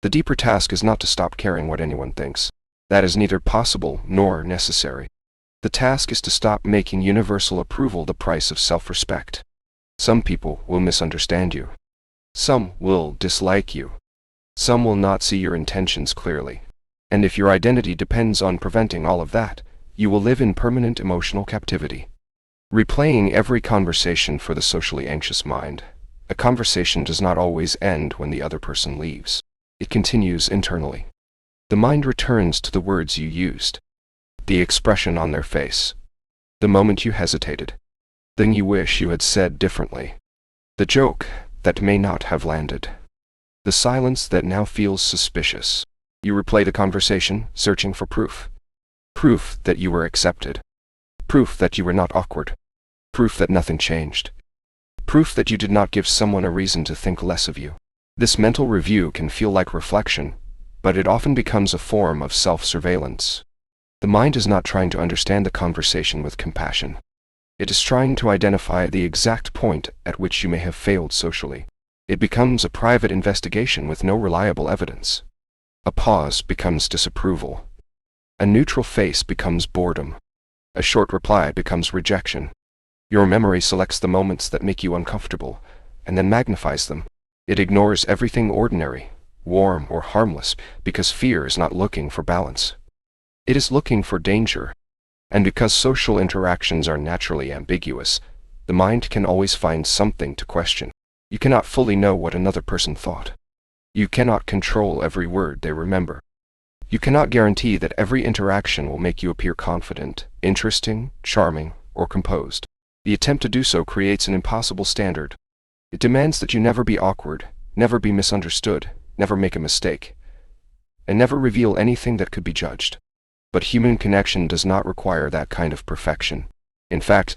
The deeper task is not to stop caring what anyone thinks. That is neither possible nor necessary. The task is to stop making universal approval the price of self-respect. Some people will misunderstand you. Some will dislike you. Some will not see your intentions clearly. And if your identity depends on preventing all of that, you will live in permanent emotional captivity. Replaying every conversation for the socially anxious mind. A conversation does not always end when the other person leaves. It continues internally. The mind returns to the words you used, the expression on their face, the moment you hesitated, the thing you wish you had said differently, the joke that may not have landed, the silence that now feels suspicious. You replay the conversation, searching for proof. Proof that you were accepted. Proof that you were not awkward. Proof that nothing changed. Proof that you did not give someone a reason to think less of you. This mental review can feel like reflection, but it often becomes a form of self-surveillance. The mind is not trying to understand the conversation with compassion. It is trying to identify the exact point at which you may have failed socially. It becomes a private investigation with no reliable evidence. A pause becomes disapproval. A neutral face becomes boredom. A short reply becomes rejection. Your memory selects the moments that make you uncomfortable, and then magnifies them. It ignores everything ordinary, warm, or harmless, because fear is not looking for balance. It is looking for danger. And because social interactions are naturally ambiguous, the mind can always find something to question. You cannot fully know what another person thought. You cannot control every word they remember. You cannot guarantee that every interaction will make you appear confident, interesting, charming, or composed. The attempt to do so creates an impossible standard. It demands that you never be awkward, never be misunderstood, never make a mistake, and never reveal anything that could be judged. But human connection does not require that kind of perfection. In fact,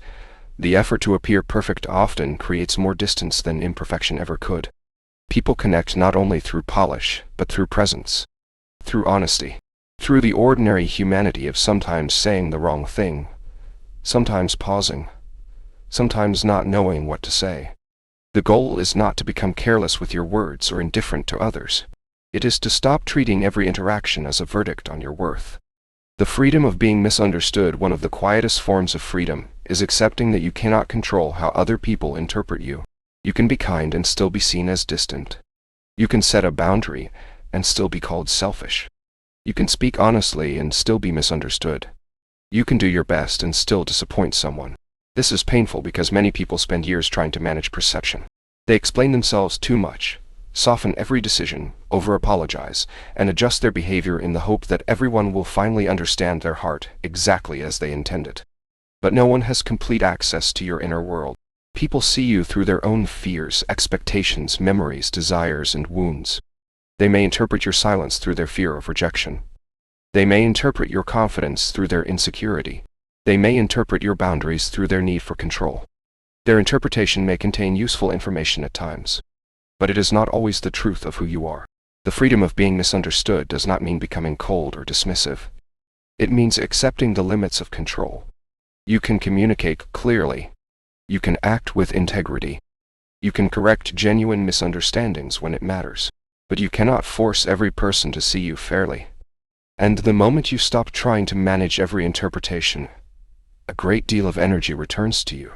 the effort to appear perfect often creates more distance than imperfection ever could. People connect not only through polish, but through presence, through honesty, through the ordinary humanity of sometimes saying the wrong thing, sometimes pausing, sometimes not knowing what to say. The goal is not to become careless with your words or indifferent to others. It is to stop treating every interaction as a verdict on your worth. The freedom of being misunderstood, one of the quietest forms of freedom, is accepting that you cannot control how other people interpret you. You can be kind and still be seen as distant. You can set a boundary and still be called selfish. You can speak honestly and still be misunderstood. You can do your best and still disappoint someone. This is painful because many people spend years trying to manage perception. They explain themselves too much, soften every decision, over-apologize, and adjust their behavior in the hope that everyone will finally understand their heart exactly as they intend it. But no one has complete access to your inner world. People see you through their own fears, expectations, memories, desires, and wounds. They may interpret your silence through their fear of rejection. They may interpret your confidence through their insecurity. They may interpret your boundaries through their need for control. Their interpretation may contain useful information at times, but it is not always the truth of who you are. The freedom of being misunderstood does not mean becoming cold or dismissive. It means accepting the limits of control. You can communicate clearly. You can act with integrity. You can correct genuine misunderstandings when it matters. But you cannot force every person to see you fairly. And the moment you stop trying to manage every interpretation, a great deal of energy returns to you.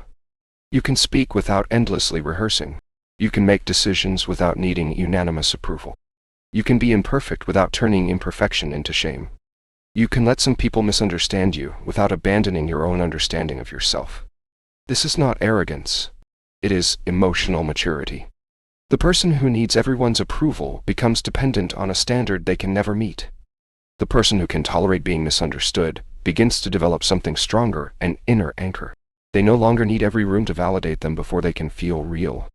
You can speak without endlessly rehearsing. You can make decisions without needing unanimous approval. You can be imperfect without turning imperfection into shame. You can let some people misunderstand you without abandoning your own understanding of yourself. This is not arrogance. It is emotional maturity. The person who needs everyone's approval becomes dependent on a standard they can never meet. The person who can tolerate being misunderstood begins to develop something stronger, an inner anchor. They no longer need every room to validate them before they can feel real.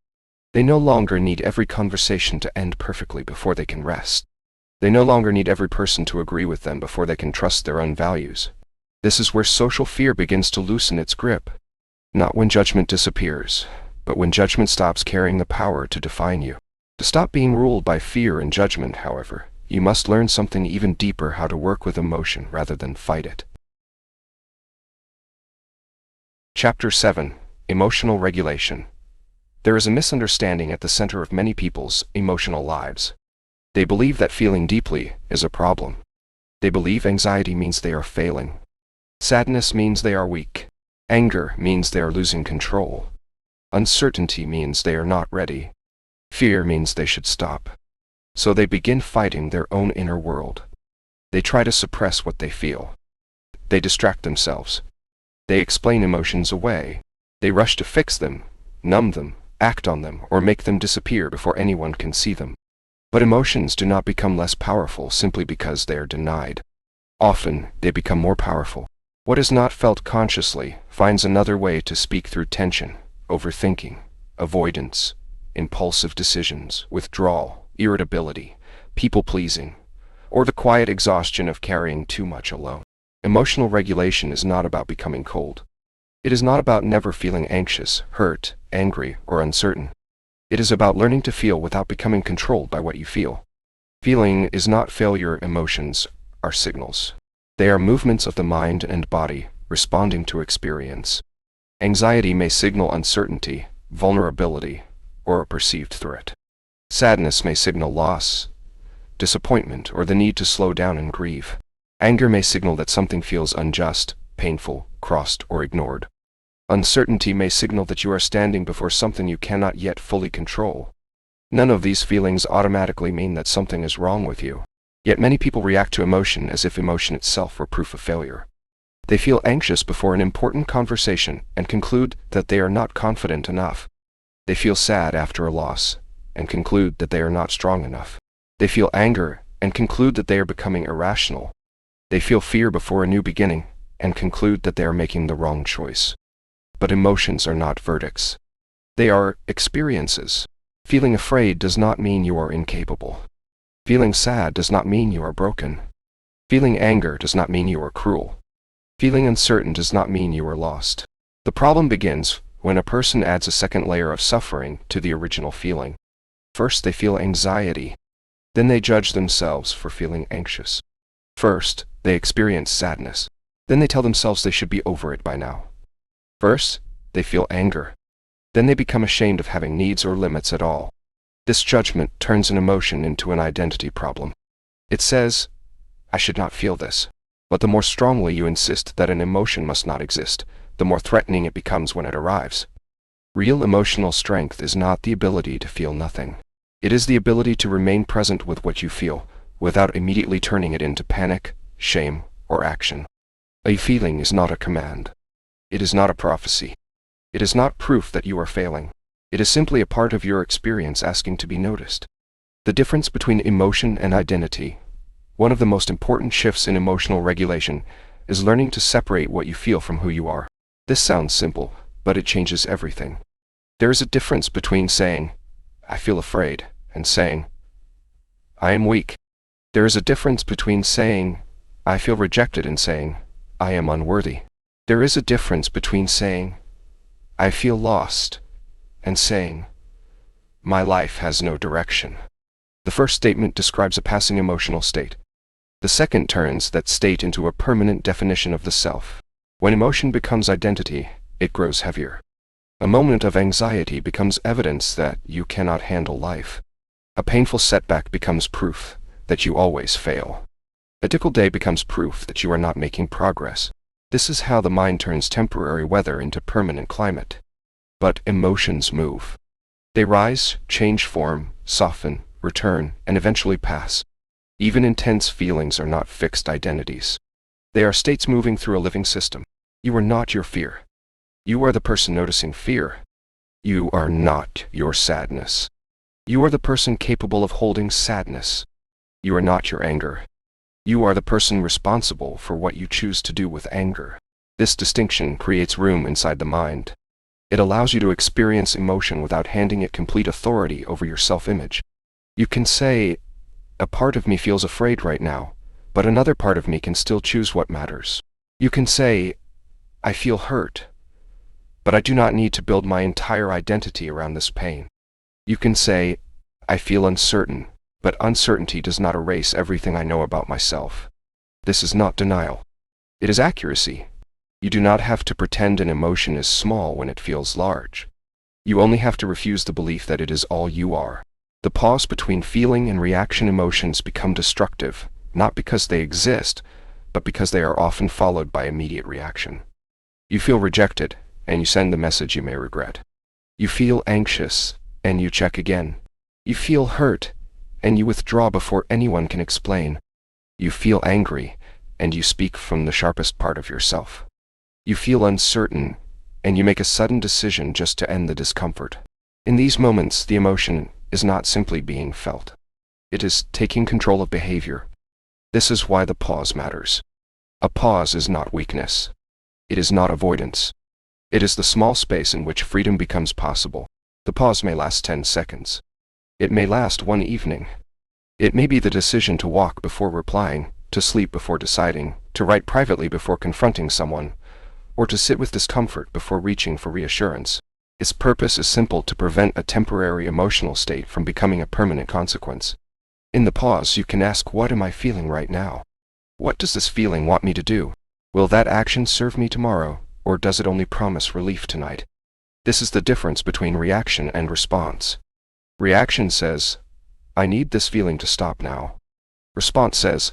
They no longer need every conversation to end perfectly before they can rest. They no longer need every person to agree with them before they can trust their own values. This is where social fear begins to loosen its grip. Not when judgment disappears, but when judgment stops carrying the power to define you. To stop being ruled by fear and judgment, however, you must learn something even deeper: how to work with emotion rather than fight it. Chapter 7. Emotional Regulation. There is a misunderstanding at the center of many people's emotional lives. They believe that feeling deeply is a problem. They believe anxiety means they are failing. Sadness means they are weak. Anger means they are losing control. Uncertainty means they are not ready. Fear means they should stop. So they begin fighting their own inner world. They try to suppress what they feel. They distract themselves. They explain emotions away. They rush to fix them, numb them, act on them, or make them disappear before anyone can see them. But emotions do not become less powerful simply because they are denied. Often, they become more powerful. What is not felt consciously finds another way to speak through tension, overthinking, avoidance, impulsive decisions, withdrawal, irritability, people-pleasing, or the quiet exhaustion of carrying too much alone. Emotional regulation is not about becoming cold. It is not about never feeling anxious, hurt, angry, or uncertain. It is about learning to feel without becoming controlled by what you feel. Feeling is not failure. Emotions are signals. They are movements of the mind and body, responding to experience. Anxiety may signal uncertainty, vulnerability, or a perceived threat. Sadness may signal loss, disappointment, or the need to slow down and grieve. Anger may signal that something feels unjust, painful, crossed, or ignored. Uncertainty may signal that you are standing before something you cannot yet fully control. None of these feelings automatically mean that something is wrong with you. Yet many people react to emotion as if emotion itself were proof of failure. They feel anxious before an important conversation and conclude that they are not confident enough. They feel sad after a loss and conclude that they are not strong enough. They feel anger and conclude that they are becoming irrational. They feel fear before a new beginning and conclude that they are making the wrong choice. But emotions are not verdicts. They are experiences. Feeling afraid does not mean you are incapable. Feeling sad does not mean you are broken. Feeling anger does not mean you are cruel. Feeling uncertain does not mean you are lost. The problem begins when a person adds a second layer of suffering to the original feeling. First, they feel anxiety. Then they judge themselves for feeling anxious. First, they experience sadness. Then they tell themselves they should be over it by now. First, they feel anger. Then they become ashamed of having needs or limits at all. This judgment turns an emotion into an identity problem. It says, I should not feel this. But the more strongly you insist that an emotion must not exist, the more threatening it becomes when it arrives. Real emotional strength is not the ability to feel nothing. It is the ability to remain present with what you feel, without immediately turning it into panic, shame, or action. A feeling is not a command. It is not a prophecy. It is not proof that you are failing. It is simply a part of your experience asking to be noticed. The difference between emotion and identity. One of the most important shifts in emotional regulation is learning to separate what you feel from who you are. This sounds simple, but it changes everything. There is a difference between saying, "I feel afraid," and saying, "I am weak." There is a difference between saying, "I feel rejected," and saying, "I am unworthy." There is a difference between saying, "I feel lost," and saying, "My life has no direction." The first statement describes a passing emotional state. The second turns that state into a permanent definition of the self. When emotion becomes identity, it grows heavier. A moment of anxiety becomes evidence that you cannot handle life. A painful setback becomes proof that you always fail. A difficult day becomes proof that you are not making progress. This is how the mind turns temporary weather into permanent climate. But emotions move. They rise, change form, soften, return, and eventually pass. Even intense feelings are not fixed identities. They are states moving through a living system. You are not your fear. You are the person noticing fear. You are not your sadness. You are the person capable of holding sadness. You are not your anger. You are the person responsible for what you choose to do with anger. This distinction creates room inside the mind. It allows you to experience emotion without handing it complete authority over your self-image. You can say, "A part of me feels afraid right now, but another part of me can still choose what matters." You can say, "I feel hurt, but I do not need to build my entire identity around this pain." You can say, "I feel uncertain, but uncertainty does not erase everything I know about myself." This is not denial. It is accuracy. You do not have to pretend an emotion is small when it feels large. You only have to refuse the belief that it is all you are. The pause between feeling and reaction emotions become destructive, not because they exist, but because they are often followed by immediate reaction. You feel rejected, and you send the message you may regret. You feel anxious, and you check again. You feel hurt, and you withdraw before anyone can explain. You feel angry, and you speak from the sharpest part of yourself. You feel uncertain, and you make a sudden decision just to end the discomfort. In these moments, the emotion is not simply being felt. It is taking control of behavior. This is why the pause matters. A pause is not weakness. It is not avoidance. It is the small space in which freedom becomes possible. The pause may last 10 seconds. It may last one evening. It may be the decision to walk before replying, to sleep before deciding, to write privately before confronting someone, or to sit with discomfort before reaching for reassurance. Its purpose is simple: to prevent a temporary emotional state from becoming a permanent consequence. In the pause, you can ask, "What am I feeling right now? What does this feeling want me to do? Will that action serve me tomorrow, or does it only promise relief tonight?" This is the difference between reaction and response. Reaction says, "I need this feeling to stop now." Response says,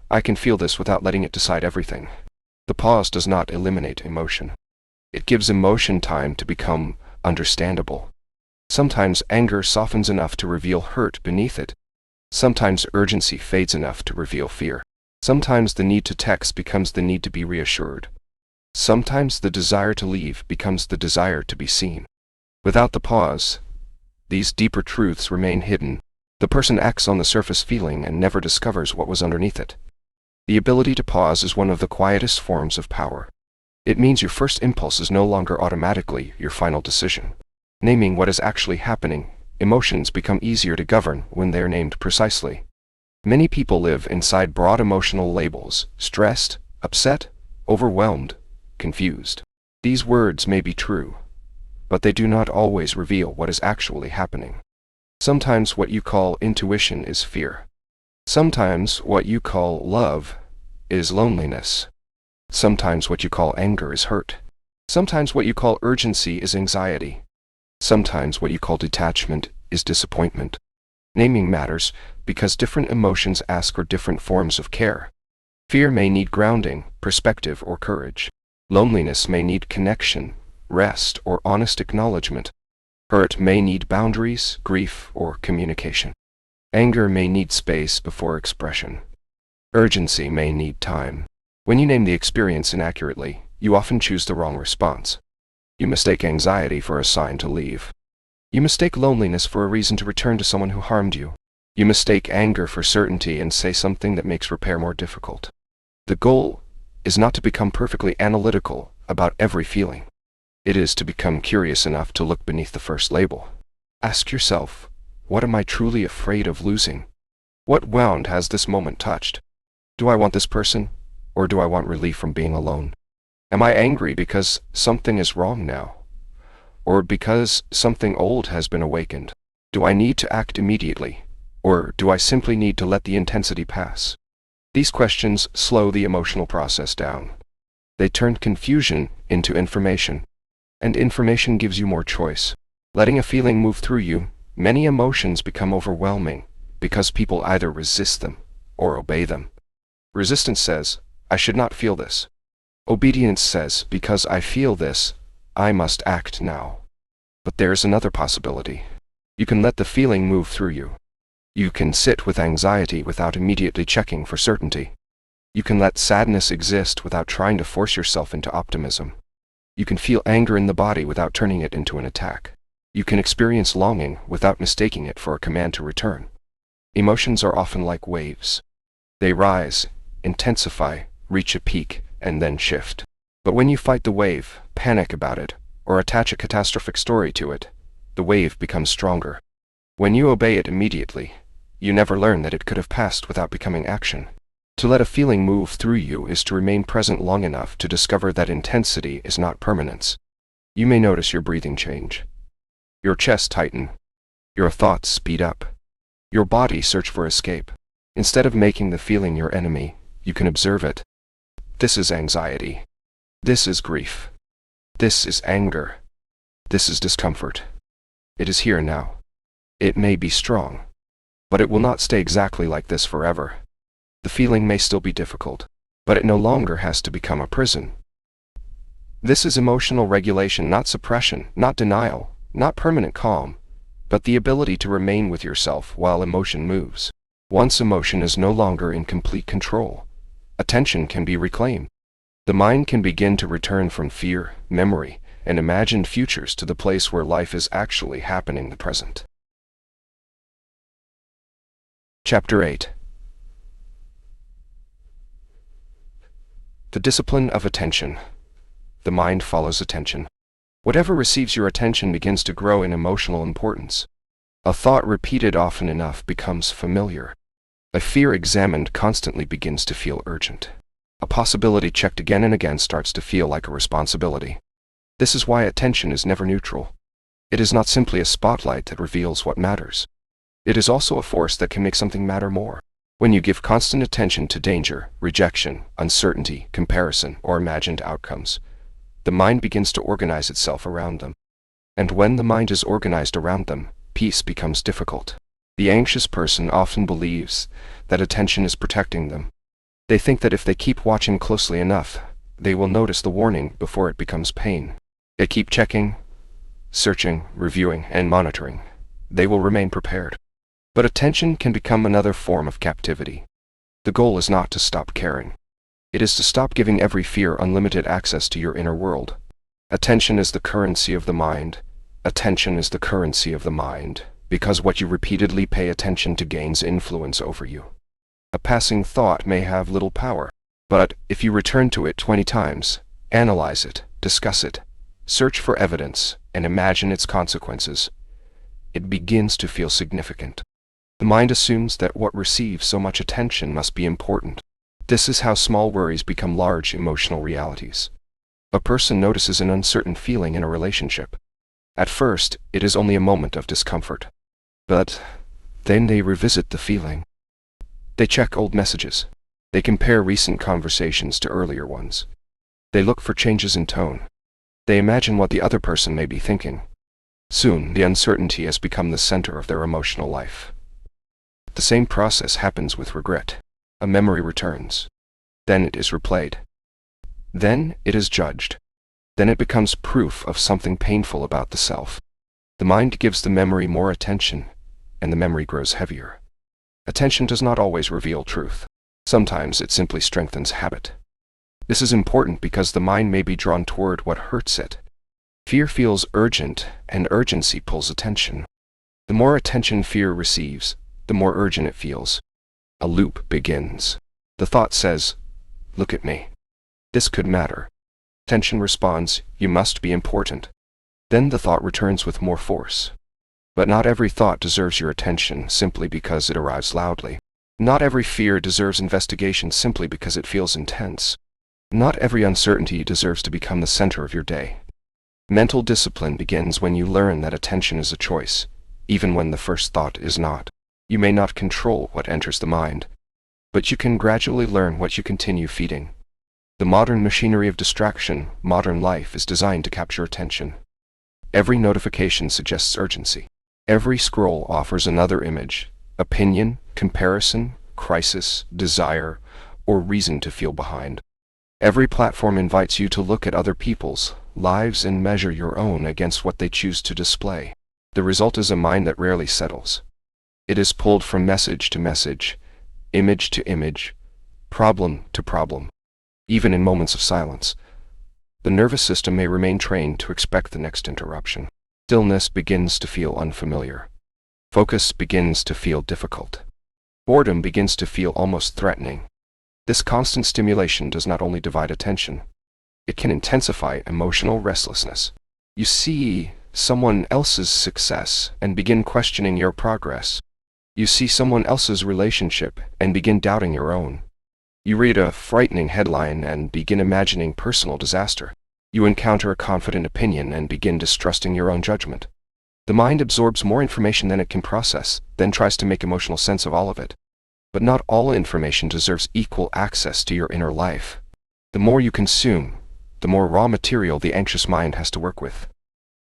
"I can feel this without letting it decide everything." The pause does not eliminate emotion. It gives emotion time to become understandable. Sometimes anger softens enough to reveal hurt beneath it. Sometimes urgency fades enough to reveal fear. Sometimes the need to text becomes the need to be reassured. Sometimes the desire to leave becomes the desire to be seen. Without the pause, these deeper truths remain hidden. The person acts on the surface feeling and never discovers what was underneath it. The ability to pause is one of the quietest forms of power. It means your first impulse is no longer automatically your final decision. Naming what is actually happening, emotions become easier to govern when they are named precisely. Many people live inside broad emotional labels: stressed, upset, overwhelmed, confused. These words may be true, but they do not always reveal what is actually happening. Sometimes what you call intuition is fear. Sometimes what you call love is loneliness. Sometimes what you call anger is hurt. Sometimes what you call urgency is anxiety. Sometimes what you call detachment is disappointment. Naming matters because different emotions ask for different forms of care. Fear may need grounding, perspective, or courage. Loneliness may need connection. rest, or honest acknowledgement. Hurt may need boundaries, grief, or communication. Anger may need space before expression. Urgency may need time. When you name the experience inaccurately, you often choose the wrong response. You mistake anxiety for a sign to leave. You mistake loneliness for a reason to return to someone who harmed you. You mistake anger for certainty and say something that makes repair more difficult. The goal is not to become perfectly analytical about every feeling. It is to become curious enough to look beneath the first label. Ask yourself, what am I truly afraid of losing? What wound has this moment touched? Do I want this person, or do I want relief from being alone? Am I angry because something is wrong now, or because something old has been awakened? Do I need to act immediately, or do I simply need to let the intensity pass? These questions slow the emotional process down. They turn confusion into information, and information gives you more choice. Letting a feeling move through you, many emotions become overwhelming because people either resist them or obey them. Resistance says, I should not feel this. Obedience says, because I feel this, I must act now. But there's another possibility. You can let the feeling move through you. You can sit with anxiety without immediately checking for certainty. You can let sadness exist without trying to force yourself into optimism. You can feel anger in the body without turning it into an attack. You can experience longing without mistaking it for a command to return. Emotions are often like waves. They rise, intensify, reach a peak, and then shift. But when you fight the wave, panic about it, or attach a catastrophic story to it, the wave becomes stronger. When you obey it immediately, you never learn that it could have passed without becoming action. To let a feeling move through you is to remain present long enough to discover that intensity is not permanence. You may notice your breathing change. Your chest tighten. Your thoughts speed up. Your body search for escape. Instead of making the feeling your enemy, you can observe it. This is anxiety. This is grief. This is anger. This is discomfort. It is here now. It may be strong, but it will not stay exactly like this forever. The feeling may still be difficult, but it no longer has to become a prison. This is emotional regulation, not suppression, not denial, not permanent calm, but the ability to remain with yourself while emotion moves. Once emotion is no longer in complete control, attention can be reclaimed. The mind can begin to return from fear, memory, and imagined futures to the place where life is actually happening in the present. Chapter 8. The discipline of attention. The mind follows attention. Whatever receives your attention begins to grow in emotional importance. A thought repeated often enough becomes familiar. A fear examined constantly begins to feel urgent. A possibility checked again and again starts to feel like a responsibility. This is why attention is never neutral. It is not simply a spotlight that reveals what matters. It is also a force that can make something matter more. When you give constant attention to danger, rejection, uncertainty, comparison, or imagined outcomes, the mind begins to organize itself around them. And when the mind is organized around them, peace becomes difficult. The anxious person often believes that attention is protecting them. They think that if they keep watching closely enough, they will notice the warning before it becomes pain. They keep checking, searching, reviewing, and monitoring. They will remain prepared. But attention can become another form of captivity. The goal is not to stop caring. It is to stop giving every fear unlimited access to your inner world. Attention is the currency of the mind. Attention is the currency of the mind, because what you repeatedly pay attention to gains influence over you. A passing thought may have little power, but if you return to it 20 times, analyze it, discuss it, search for evidence, and imagine its consequences, it begins to feel significant. The mind assumes that what receives so much attention must be important. This is how small worries become large emotional realities. A person notices an uncertain feeling in a relationship. At first, it is only a moment of discomfort. But then they revisit the feeling. They check old messages. They compare recent conversations to earlier ones. They look for changes in tone. They imagine what the other person may be thinking. Soon, the uncertainty has become the center of their emotional life. The same process happens with regret. A memory returns. Then it is replayed. Then it is judged. Then it becomes proof of something painful about the self. The mind gives the memory more attention, and the memory grows heavier. Attention does not always reveal truth. Sometimes it simply strengthens habit. This is important because the mind may be drawn toward what hurts it. Fear feels urgent, and urgency pulls attention. The more attention fear receives, the more urgent it feels. A loop begins. The thought says, "Look at me. This could matter." Attention responds, "You must be important." Then the thought returns with more force. But not every thought deserves your attention simply because it arrives loudly. Not every fear deserves investigation simply because it feels intense. Not every uncertainty deserves to become the center of your day. Mental discipline begins when you learn that attention is a choice, even when the first thought is not. You may not control what enters the mind, but you can gradually learn what you continue feeding. The modern machinery of distraction, modern life, is designed to capture attention. Every notification suggests urgency. Every scroll offers another image, opinion, comparison, crisis, desire, or reason to feel behind. Every platform invites you to look at other people's lives and measure your own against what they choose to display. The result is a mind that rarely settles. It is pulled from message to message, image to image, problem to problem. Even in moments of silence, the nervous system may remain trained to expect the next interruption. Stillness begins to feel unfamiliar. Focus begins to feel difficult. Boredom begins to feel almost threatening. This constant stimulation does not only divide attention, it can intensify emotional restlessness. You see someone else's success and begin questioning your progress. You see someone else's relationship and begin doubting your own. You read a frightening headline and begin imagining personal disaster. You encounter a confident opinion and begin distrusting your own judgment. The mind absorbs more information than it can process, then tries to make emotional sense of all of it. But not all information deserves equal access to your inner life. The more you consume, the more raw material the anxious mind has to work with.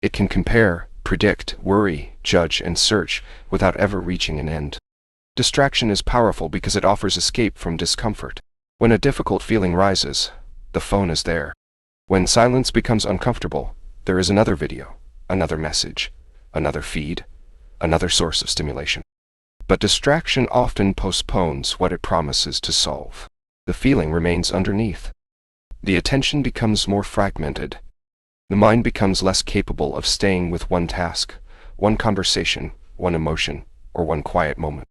It can compare, predict, worry, judge, and search without ever reaching an end. Distraction is powerful because it offers escape from discomfort. When a difficult feeling rises, the phone is there. When silence becomes uncomfortable, there is another video, another message, another feed, another source of stimulation. But distraction often postpones what it promises to solve. The feeling remains underneath. The attention becomes more fragmented. The mind becomes less capable of staying with one task, one conversation, one emotion, or one quiet moment.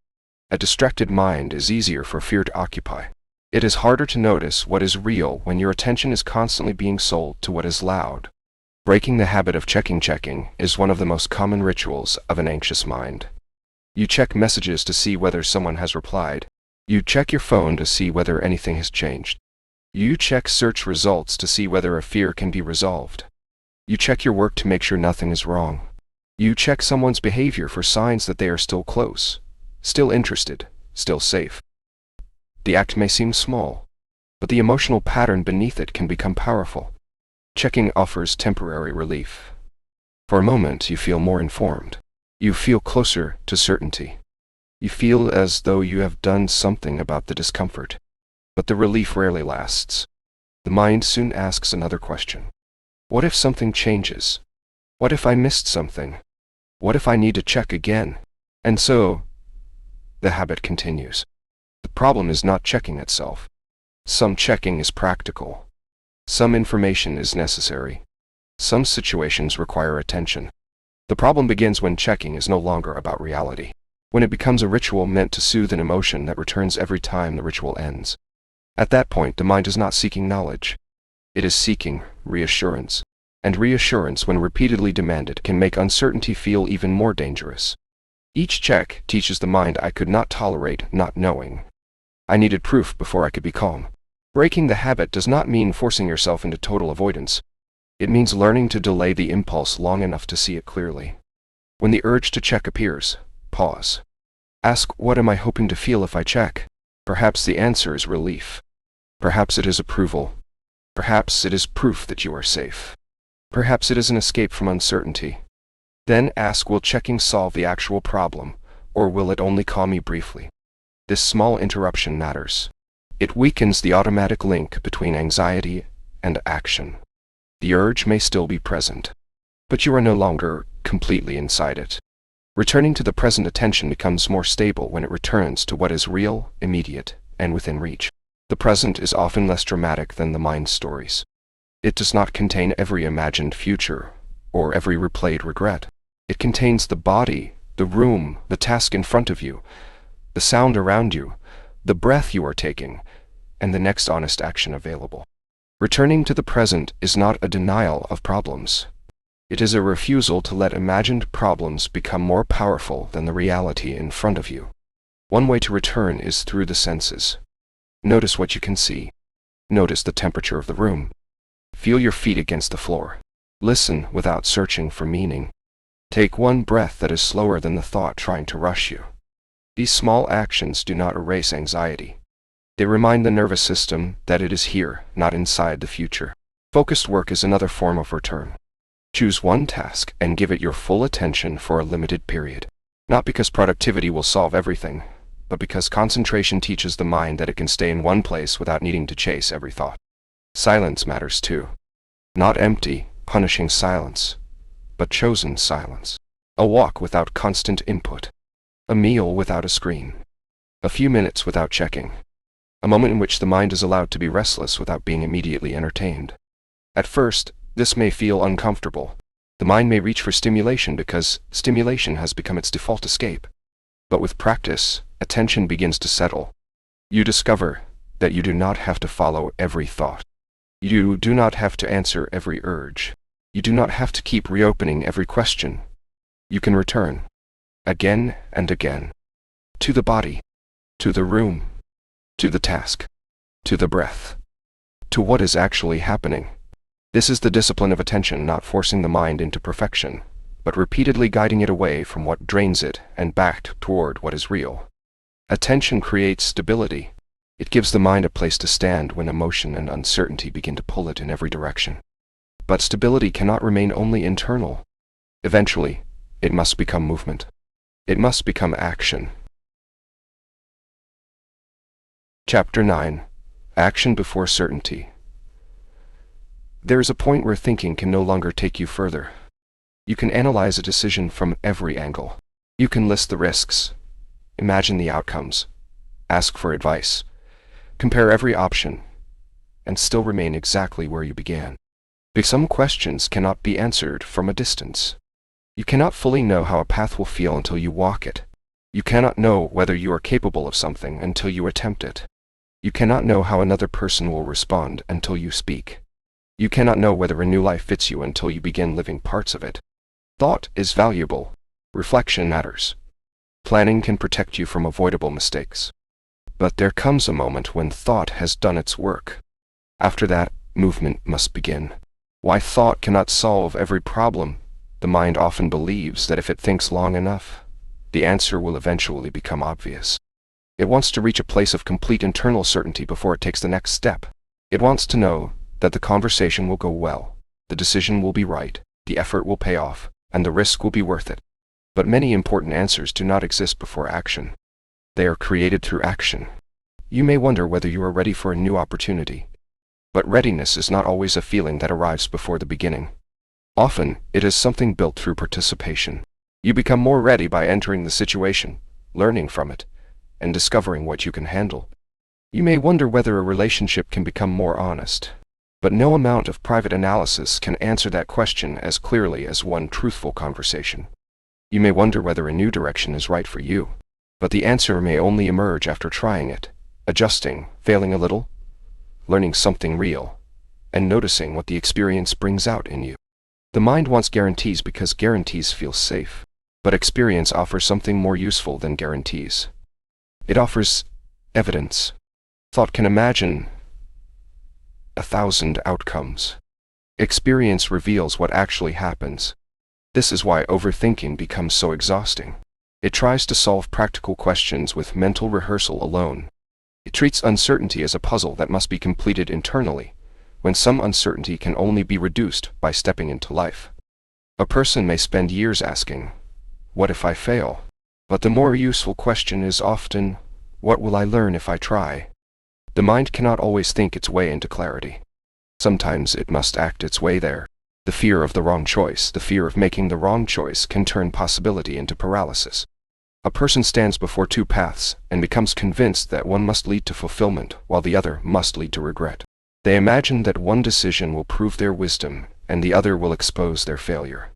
A distracted mind is easier for fear to occupy. It is harder to notice what is real when your attention is constantly being sold to what is loud. Breaking the habit of checking is one of the most common rituals of an anxious mind. You check messages to see whether someone has replied. You check your phone to see whether anything has changed. You check search results to see whether a fear can be resolved. You check your work to make sure nothing is wrong. You check someone's behavior for signs that they are still close, still interested, still safe. The act may seem small, but the emotional pattern beneath it can become powerful. Checking offers temporary relief. For a moment, you feel more informed. You feel closer to certainty. You feel as though you have done something about the discomfort. But the relief rarely lasts. The mind soon asks another question. What if something changes? What if I missed something? What if I need to check again? And so, the habit continues. The problem is not checking itself. Some checking is practical. Some information is necessary. Some situations require attention. The problem begins when checking is no longer about reality. When it becomes a ritual meant to soothe an emotion that returns every time the ritual ends. At that point, the mind is not seeking knowledge. It is seeking reassurance. And reassurance, when repeatedly demanded, can make uncertainty feel even more dangerous. Each check teaches the mind I could not tolerate not knowing. I needed proof before I could be calm. Breaking the habit does not mean forcing yourself into total avoidance. It means learning to delay the impulse long enough to see it clearly. When the urge to check appears, pause. Ask, what am I hoping to feel if I check? Perhaps the answer is relief. Perhaps it is approval. Perhaps it is proof that you are safe. Perhaps it is an escape from uncertainty. Then ask, will checking solve the actual problem, or will it only calm me briefly? This small interruption matters. It weakens the automatic link between anxiety and action. The urge may still be present, but you are no longer completely inside it. Returning to the present attention becomes more stable when it returns to what is real, immediate, and within reach. The present is often less dramatic than the mind's stories. It does not contain every imagined future or every replayed regret. It contains the body, the room, the task in front of you, the sound around you, the breath you are taking, and the next honest action available. Returning to the present is not a denial of problems. It is a refusal to let imagined problems become more powerful than the reality in front of you. One way to return is through the senses. Notice what you can see. Notice the temperature of the room. Feel your feet against the floor. Listen without searching for meaning. Take one breath that is slower than the thought trying to rush you. These small actions do not erase anxiety. They remind the nervous system that it is here, not inside the future. Focused work is another form of return. Choose one task and give it your full attention for a limited period. Not because productivity will solve everything, but because concentration teaches the mind that it can stay in one place without needing to chase every thought. Silence matters too. Not empty, punishing silence, but chosen silence. A walk without constant input. A meal without a screen. A few minutes without checking. A moment in which the mind is allowed to be restless without being immediately entertained. At first, this may feel uncomfortable. The mind may reach for stimulation because stimulation has become its default escape. But with practice, attention begins to settle. You discover that you do not have to follow every thought. You do not have to answer every urge. You do not have to keep reopening every question. You can return, again and again, to the body, to the room, to the task, to the breath, to what is actually happening. This is the discipline of attention, not forcing the mind into perfection, but repeatedly guiding it away from what drains it and back toward what is real. Attention creates stability. It gives the mind a place to stand when emotion and uncertainty begin to pull it in every direction. But stability cannot remain only internal. Eventually, it must become movement. It must become action. Chapter 9. Action before certainty. There is a point where thinking can no longer take you further. You can analyze a decision from every angle. You can list the risks, imagine the outcomes, ask for advice, compare every option, and still remain exactly where you began. Because some questions cannot be answered from a distance. You cannot fully know how a path will feel until you walk it. You cannot know whether you are capable of something until you attempt it. You cannot know how another person will respond until you speak. You cannot know whether a new life fits you until you begin living parts of it. Thought is valuable. Reflection matters. Planning can protect you from avoidable mistakes. But there comes a moment when thought has done its work. After that, movement must begin. Why thought cannot solve every problem? The mind often believes that if it thinks long enough, the answer will eventually become obvious. It wants to reach a place of complete internal certainty before it takes the next step. It wants to know that the conversation will go well, the decision will be right, the effort will pay off, and the risk will be worth it. But many important answers do not exist before action. They are created through action. You may wonder whether you are ready for a new opportunity. But readiness is not always a feeling that arrives before the beginning. Often, it is something built through participation. You become more ready by entering the situation, learning from it, and discovering what you can handle. You may wonder whether a relationship can become more honest. But no amount of private analysis can answer that question as clearly as one truthful conversation. You may wonder whether a new direction is right for you. But the answer may only emerge after trying it, adjusting, failing a little, learning something real, and noticing what the experience brings out in you. The mind wants guarantees because guarantees feel safe. But experience offers something more useful than guarantees. It offers evidence. Thought can imagine 1,000 outcomes. Experience reveals what actually happens. This is why overthinking becomes so exhausting. It tries to solve practical questions with mental rehearsal alone. It treats uncertainty as a puzzle that must be completed internally, when some uncertainty can only be reduced by stepping into life. A person may spend years asking, "What if I fail?" But the more useful question is often, "What will I learn if I try?" The mind cannot always think its way into clarity. Sometimes it must act its way there. The fear of the wrong choice, the fear of making the wrong choice, can turn possibility into paralysis. A person stands before two paths and becomes convinced that one must lead to fulfillment while the other must lead to regret. They imagine that one decision will prove their wisdom and the other will expose their failure.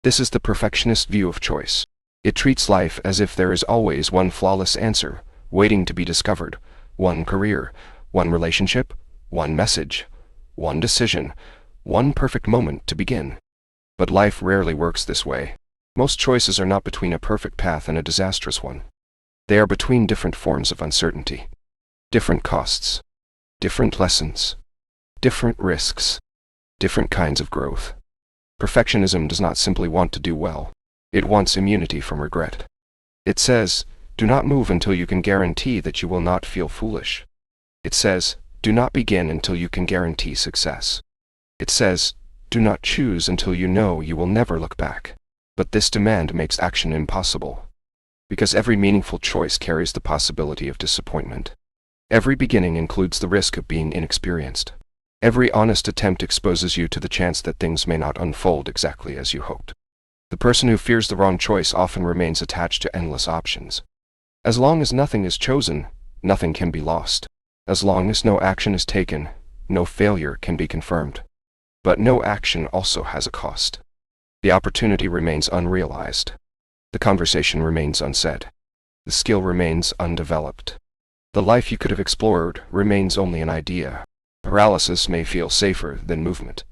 This is the perfectionist view of choice. It treats life as if there is always one flawless answer waiting to be discovered, one career, one relationship, one message, one decision, one perfect moment to begin. But life rarely works this way. Most choices are not between a perfect path and a disastrous one. They are between different forms of uncertainty, different costs, different lessons, different risks, different kinds of growth. Perfectionism does not simply want to do well. It wants immunity from regret. It says, do not move until you can guarantee that you will not feel foolish. It says, do not begin until you can guarantee success. It says, do not choose until you know you will never look back. But this demand makes action impossible, because every meaningful choice carries the possibility of disappointment. Every beginning includes the risk of being inexperienced. Every honest attempt exposes you to the chance that things may not unfold exactly as you hoped. The person who fears the wrong choice often remains attached to endless options. As long as nothing is chosen, nothing can be lost. As long as no action is taken, no failure can be confirmed. But no action also has a cost. The opportunity remains unrealized. The conversation remains unsaid. The skill remains undeveloped. The life you could have explored remains only an idea. Paralysis may feel safer than movement,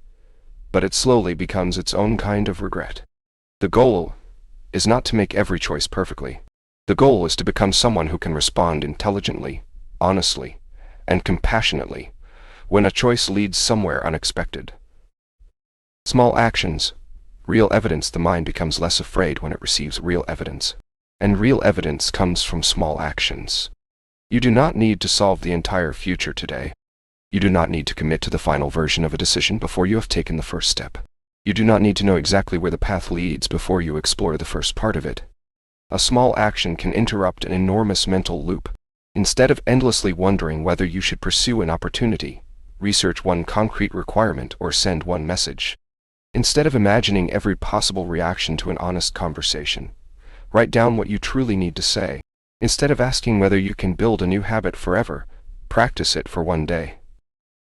but it slowly becomes its own kind of regret. The goal is not to make every choice perfectly. The goal is to become someone who can respond intelligently, honestly, and compassionately when a choice leads somewhere unexpected. Small actions, real evidence. The mind becomes less afraid when it receives real evidence. And real evidence comes from small actions. You do not need to solve the entire future today. You do not need to commit to the final version of a decision before you have taken the first step. You do not need to know exactly where the path leads before you explore the first part of it. A small action can interrupt an enormous mental loop. Instead of endlessly wondering whether you should pursue an opportunity, research one concrete requirement or send one message. Instead of imagining every possible reaction to an honest conversation, write down what you truly need to say. Instead of asking whether you can build a new habit forever, practice it for one day.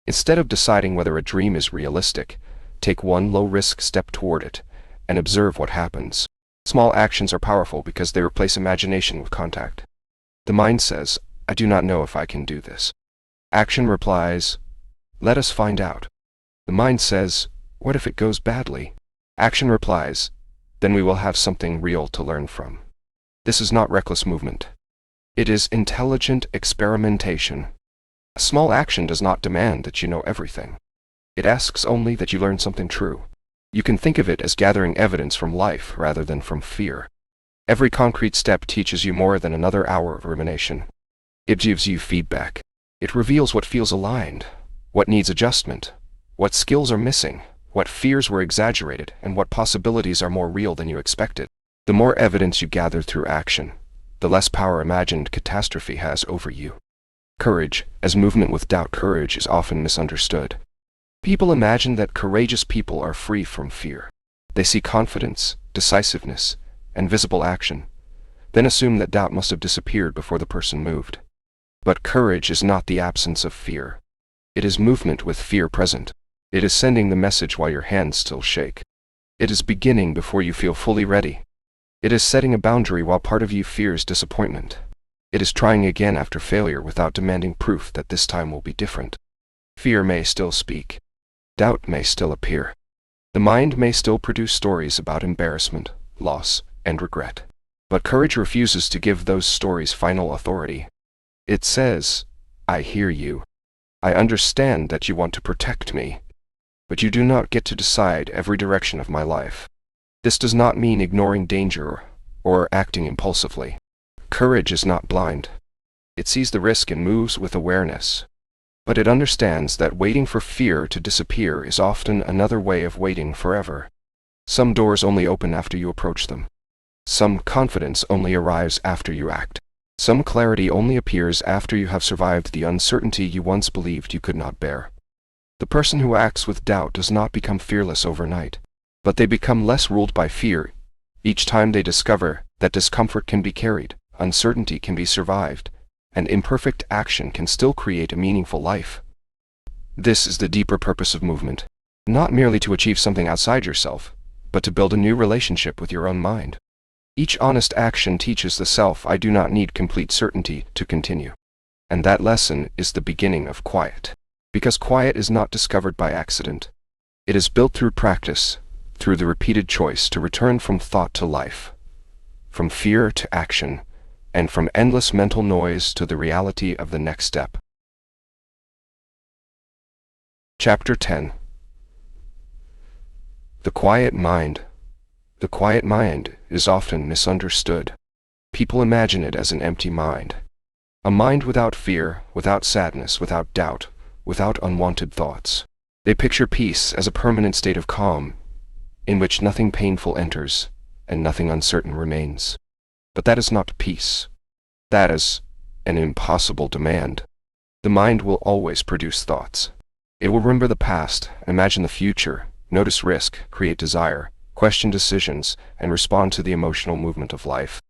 Instead of deciding whether a dream is realistic, take one low-risk step toward it and observe what happens. Small actions are powerful because they replace imagination with contact. The mind says, I do not know if I can do this. Action replies, let us find out. The mind says, what if it goes badly? Action replies, then we will have something real to learn from. This is not reckless movement. It is intelligent experimentation. A small action does not demand that you know everything. It asks only that you learn something true. You can think of it as gathering evidence from life rather than from fear. Every concrete step teaches you more than another hour of rumination. It gives you feedback. It reveals what feels aligned, what needs adjustment, what skills are missing, what fears were exaggerated, and what possibilities are more real than you expected. The more evidence you gather through action, the less power imagined catastrophe has over you. Courage, as movement with doubt. Courage is often misunderstood. People imagine that courageous people are free from fear. They see confidence, decisiveness, and visible action, then assume that doubt must have disappeared before the person moved. But courage is not the absence of fear. It is movement with fear present. It is sending the message while your hands still shake. It is beginning before you feel fully ready. It is setting a boundary while part of you fears disappointment. It is trying again after failure without demanding proof that this time will be different. Fear may still speak. Doubt may still appear. The mind may still produce stories about embarrassment, loss, and regret. But courage refuses to give those stories final authority. It says, I hear you. I understand that you want to protect me. But you do not get to decide every direction of my life. This does not mean ignoring danger or acting impulsively. Courage is not blind. It sees the risk and moves with awareness. But it understands that waiting for fear to disappear is often another way of waiting forever. Some doors only open after you approach them. Some confidence only arrives after you act. Some clarity only appears after you have survived the uncertainty you once believed you could not bear. The person who acts with doubt does not become fearless overnight, but they become less ruled by fear each time they discover that discomfort can be carried, uncertainty can be survived, and imperfect action can still create a meaningful life. This is the deeper purpose of movement, not merely to achieve something outside yourself, but to build a new relationship with your own mind. Each honest action teaches the self, I do not need complete certainty to continue. And that lesson is the beginning of quiet. Because quiet is not discovered by accident. It is built through practice, through the repeated choice to return from thought to life, from fear to action, and from endless mental noise to the reality of the next step. Chapter 10. The quiet mind. The quiet mind is often misunderstood. People imagine it as an empty mind. A mind without fear, without sadness, without doubt, without unwanted thoughts. They picture peace as a permanent state of calm, in which nothing painful enters and nothing uncertain remains. But that is not peace. That is an impossible demand. The mind will always produce thoughts. It will remember the past, imagine the future, notice risk, create desire, question decisions, and respond to the emotional movement of life.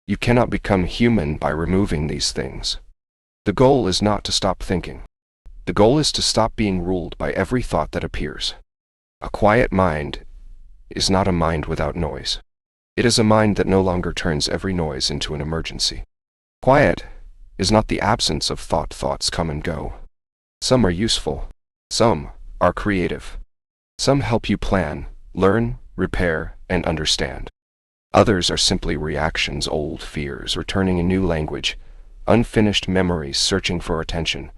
You cannot become human by removing these things. The goal is not to stop thinking. The goal is to stop being ruled by every thought that appears. A quiet mind is not a mind without noise. It is a mind that no longer turns every noise into an emergency. Quiet is not the absence of thought. Thoughts come and go. Some are useful. Some are creative. Some help you plan, learn, repair, and understand. Others are simply reactions, old fears returning in new language, unfinished memories searching for attention,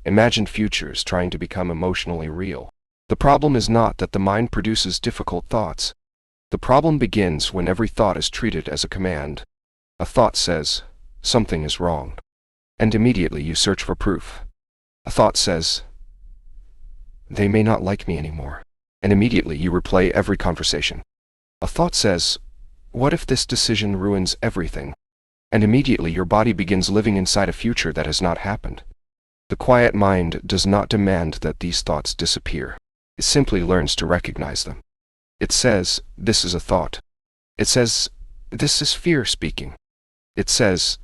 imagined futures trying to become emotionally real. The problem is not that the mind produces difficult thoughts. The problem begins when every thought is treated as a command. A thought says, something is wrong, and immediately you search for proof. A thought says, they may not like me anymore, and immediately you replay every conversation. A thought says, what if this decision ruins everything? And immediately your body begins living inside a future that has not happened. The quiet mind does not demand that these thoughts disappear. It simply learns to recognize them. It says, this is a thought. It says, this is fear speaking. It says,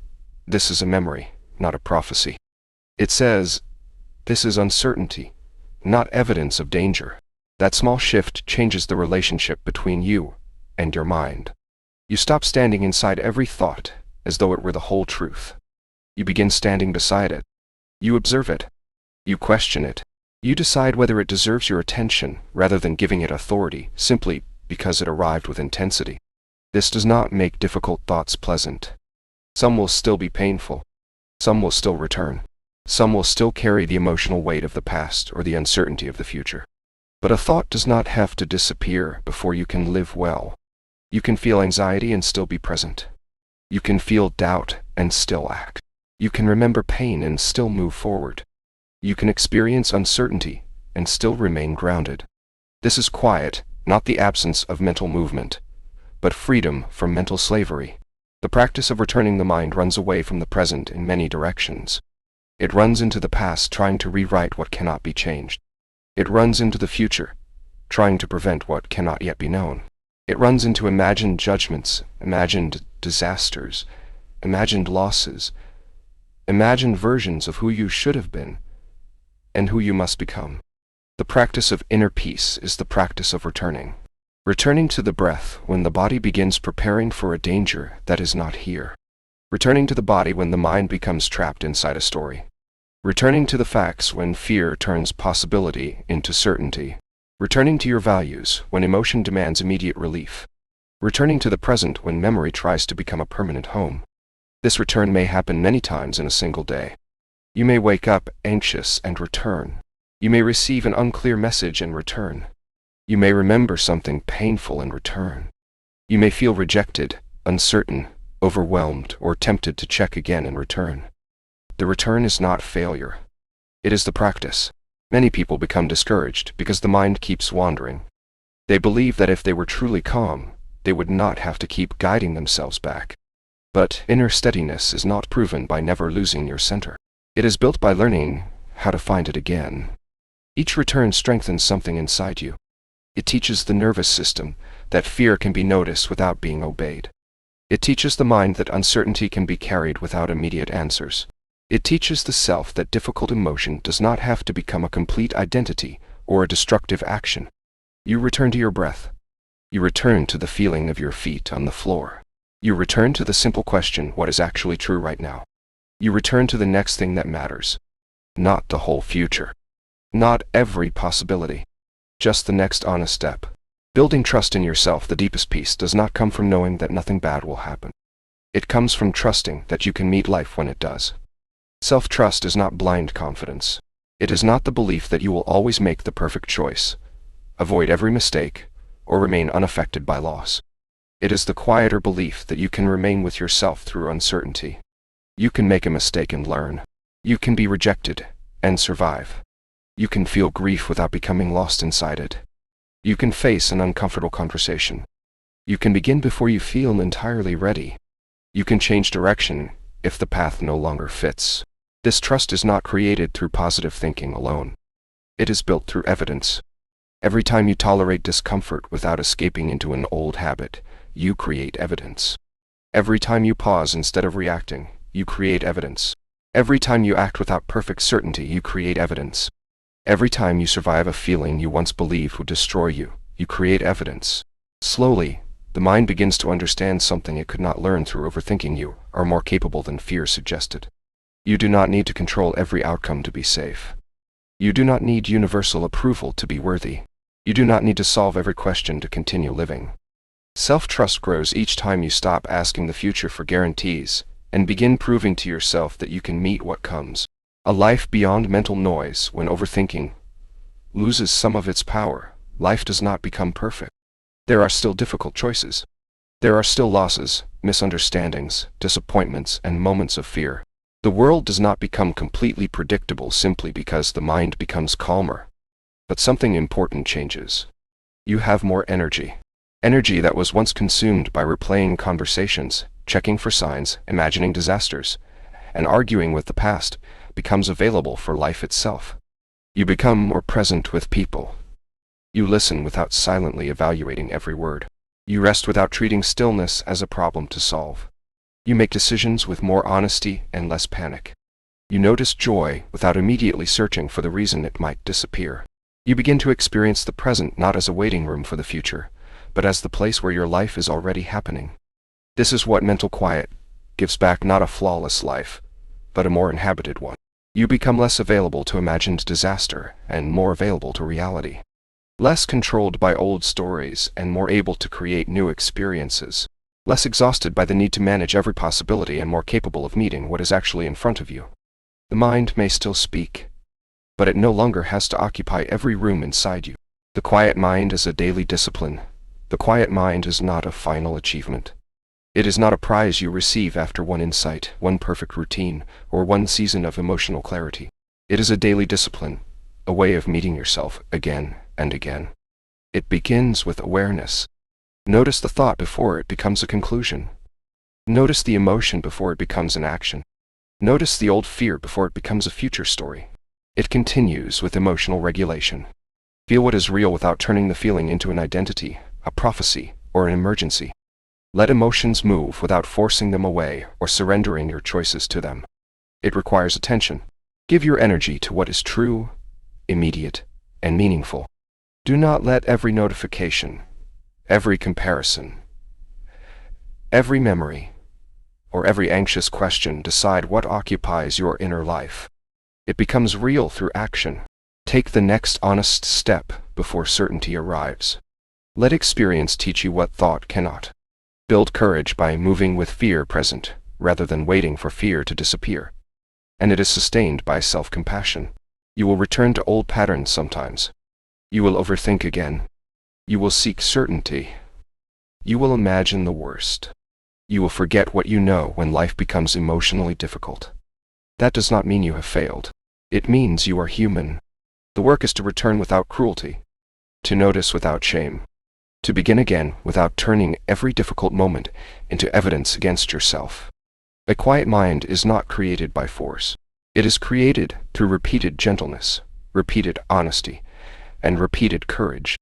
this is a memory, not a prophecy. It says, this is uncertainty, not evidence of danger. That small shift changes the relationship between you and your mind. You stop standing inside every thought as though it were the whole truth. You begin standing beside it. You observe it. You question it. You decide whether it deserves your attention rather than giving it authority simply because it arrived with intensity. This does not make difficult thoughts pleasant. Some will still be painful. Some will still return. Some will still carry the emotional weight of the past or the uncertainty of the future. But a thought does not have to disappear before you can live well. You can feel anxiety and still be present. You can feel doubt and still act. You can remember pain and still move forward. You can experience uncertainty and still remain grounded. This is quiet, not the absence of mental movement, but freedom from mental slavery. The practice of returning the mind runs away from the present in many directions. It runs into the past trying to rewrite what cannot be changed. It runs into the future, trying to prevent what cannot yet be known. It runs into imagined judgments, imagined disasters, imagined losses, imagined versions of who you should have been, and who you must become. The practice of inner peace is the practice of returning. Returning to the breath when the body begins preparing for a danger that is not here. Returning to the body when the mind becomes trapped inside a story. Returning to the facts when fear turns possibility into certainty. Returning to your values when emotion demands immediate relief. Returning to the present when memory tries to become a permanent home. This return may happen many times in a single day. You may wake up anxious and return. You may receive an unclear message and return. You may remember something painful and return. You may feel rejected, uncertain, overwhelmed, or tempted to check again and return. The return is not failure. It is the practice. Many people become discouraged because the mind keeps wandering. They believe that if they were truly calm, they would not have to keep guiding themselves back. But inner steadiness is not proven by never losing your center. It is built by learning how to find it again. Each return strengthens something inside you. It teaches the nervous system that fear can be noticed without being obeyed. It teaches the mind that uncertainty can be carried without immediate answers. It teaches the self that difficult emotion does not have to become a complete identity or a destructive action. You return to your breath. You return to the feeling of your feet on the floor. You return to the simple question, what is actually true right now? You return to the next thing that matters. Not the whole future. Not every possibility. Just the next honest step. Building trust in yourself, the deepest peace, does not come from knowing that nothing bad will happen. It comes from trusting that you can meet life when it does. Self-trust is not blind confidence. It is not the belief that you will always make the perfect choice, avoid every mistake, or remain unaffected by loss. It is the quieter belief that you can remain with yourself through uncertainty. You can make a mistake and learn. You can be rejected and survive. You can feel grief without becoming lost inside it. You can face an uncomfortable conversation. You can begin before you feel entirely ready. You can change direction if the path no longer fits. This trust is not created through positive thinking alone. It is built through evidence. Every time you tolerate discomfort without escaping into an old habit, you create evidence. Every time you pause instead of reacting, you create evidence. Every time you act without perfect certainty, you create evidence. Every time you survive a feeling you once believed would destroy you, you create evidence. Slowly, the mind begins to understand something it could not learn through overthinking. You are more capable than fear suggested. You do not need to control every outcome to be safe. You do not need universal approval to be worthy. You do not need to solve every question to continue living. Self-trust grows each time you stop asking the future for guarantees and begin proving to yourself that you can meet what comes. A life beyond mental noise. When overthinking loses some of its power, life does not become perfect. There are still difficult choices. There are still losses, misunderstandings, disappointments, and moments of fear. The world does not become completely predictable simply because the mind becomes calmer. But something important changes. You have more energy. Energy that was once consumed by replaying conversations, checking for signs, imagining disasters, and arguing with the past, becomes available for life itself. You become more present with people. You listen without silently evaluating every word. You rest without treating stillness as a problem to solve. You make decisions with more honesty and less panic. You notice joy without immediately searching for the reason it might disappear. You begin to experience the present not as a waiting room for the future, but as the place where your life is already happening. This is what mental quiet gives back, not a flawless life, but a more inhabited one. You become less available to imagined disaster and more available to reality. Less controlled by old stories and more able to create new experiences. Less exhausted by the need to manage every possibility and more capable of meeting what is actually in front of you. The mind may still speak, but it no longer has to occupy every room inside you. The quiet mind is a daily discipline. The quiet mind is not a final achievement. It is not a prize you receive after one insight, one perfect routine, or one season of emotional clarity. It is a daily discipline, a way of meeting yourself again and again. It begins with awareness. Notice the thought before it becomes a conclusion. Notice the emotion before it becomes an action. Notice the old fear before it becomes a future story. It continues with emotional regulation. Feel what is real without turning the feeling into an identity, a prophecy, or an emergency. Let emotions move without forcing them away or surrendering your choices to them. It requires attention. Give your energy to what is true, immediate, and meaningful. Do not let every notification, every comparison, every memory, or every anxious question decide what occupies your inner life. It becomes real through action. Take the next honest step before certainty arrives. Let experience teach you what thought cannot. Build courage by moving with fear present, rather than waiting for fear to disappear. And it is sustained by self-compassion. You will return to old patterns sometimes. You will overthink again. You will seek certainty. You will imagine the worst. You will forget what you know when life becomes emotionally difficult. That does not mean you have failed. It means you are human. The work is to return without cruelty, to notice without shame, to begin again without turning every difficult moment into evidence against yourself. A quiet mind is not created by force. It is created through repeated gentleness, repeated honesty, and repeated courage.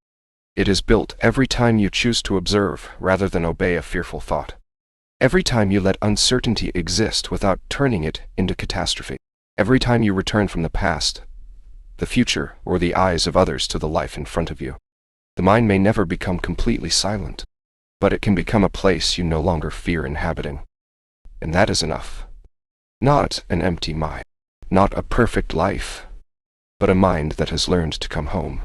It is built every time you choose to observe rather than obey a fearful thought. Every time you let uncertainty exist without turning it into catastrophe. Every time you return from the past, the future, or the eyes of others to the life in front of you. The mind may never become completely silent, but it can become a place you no longer fear inhabiting. And that is enough. Not an empty mind, not a perfect life, but a mind that has learned to come home.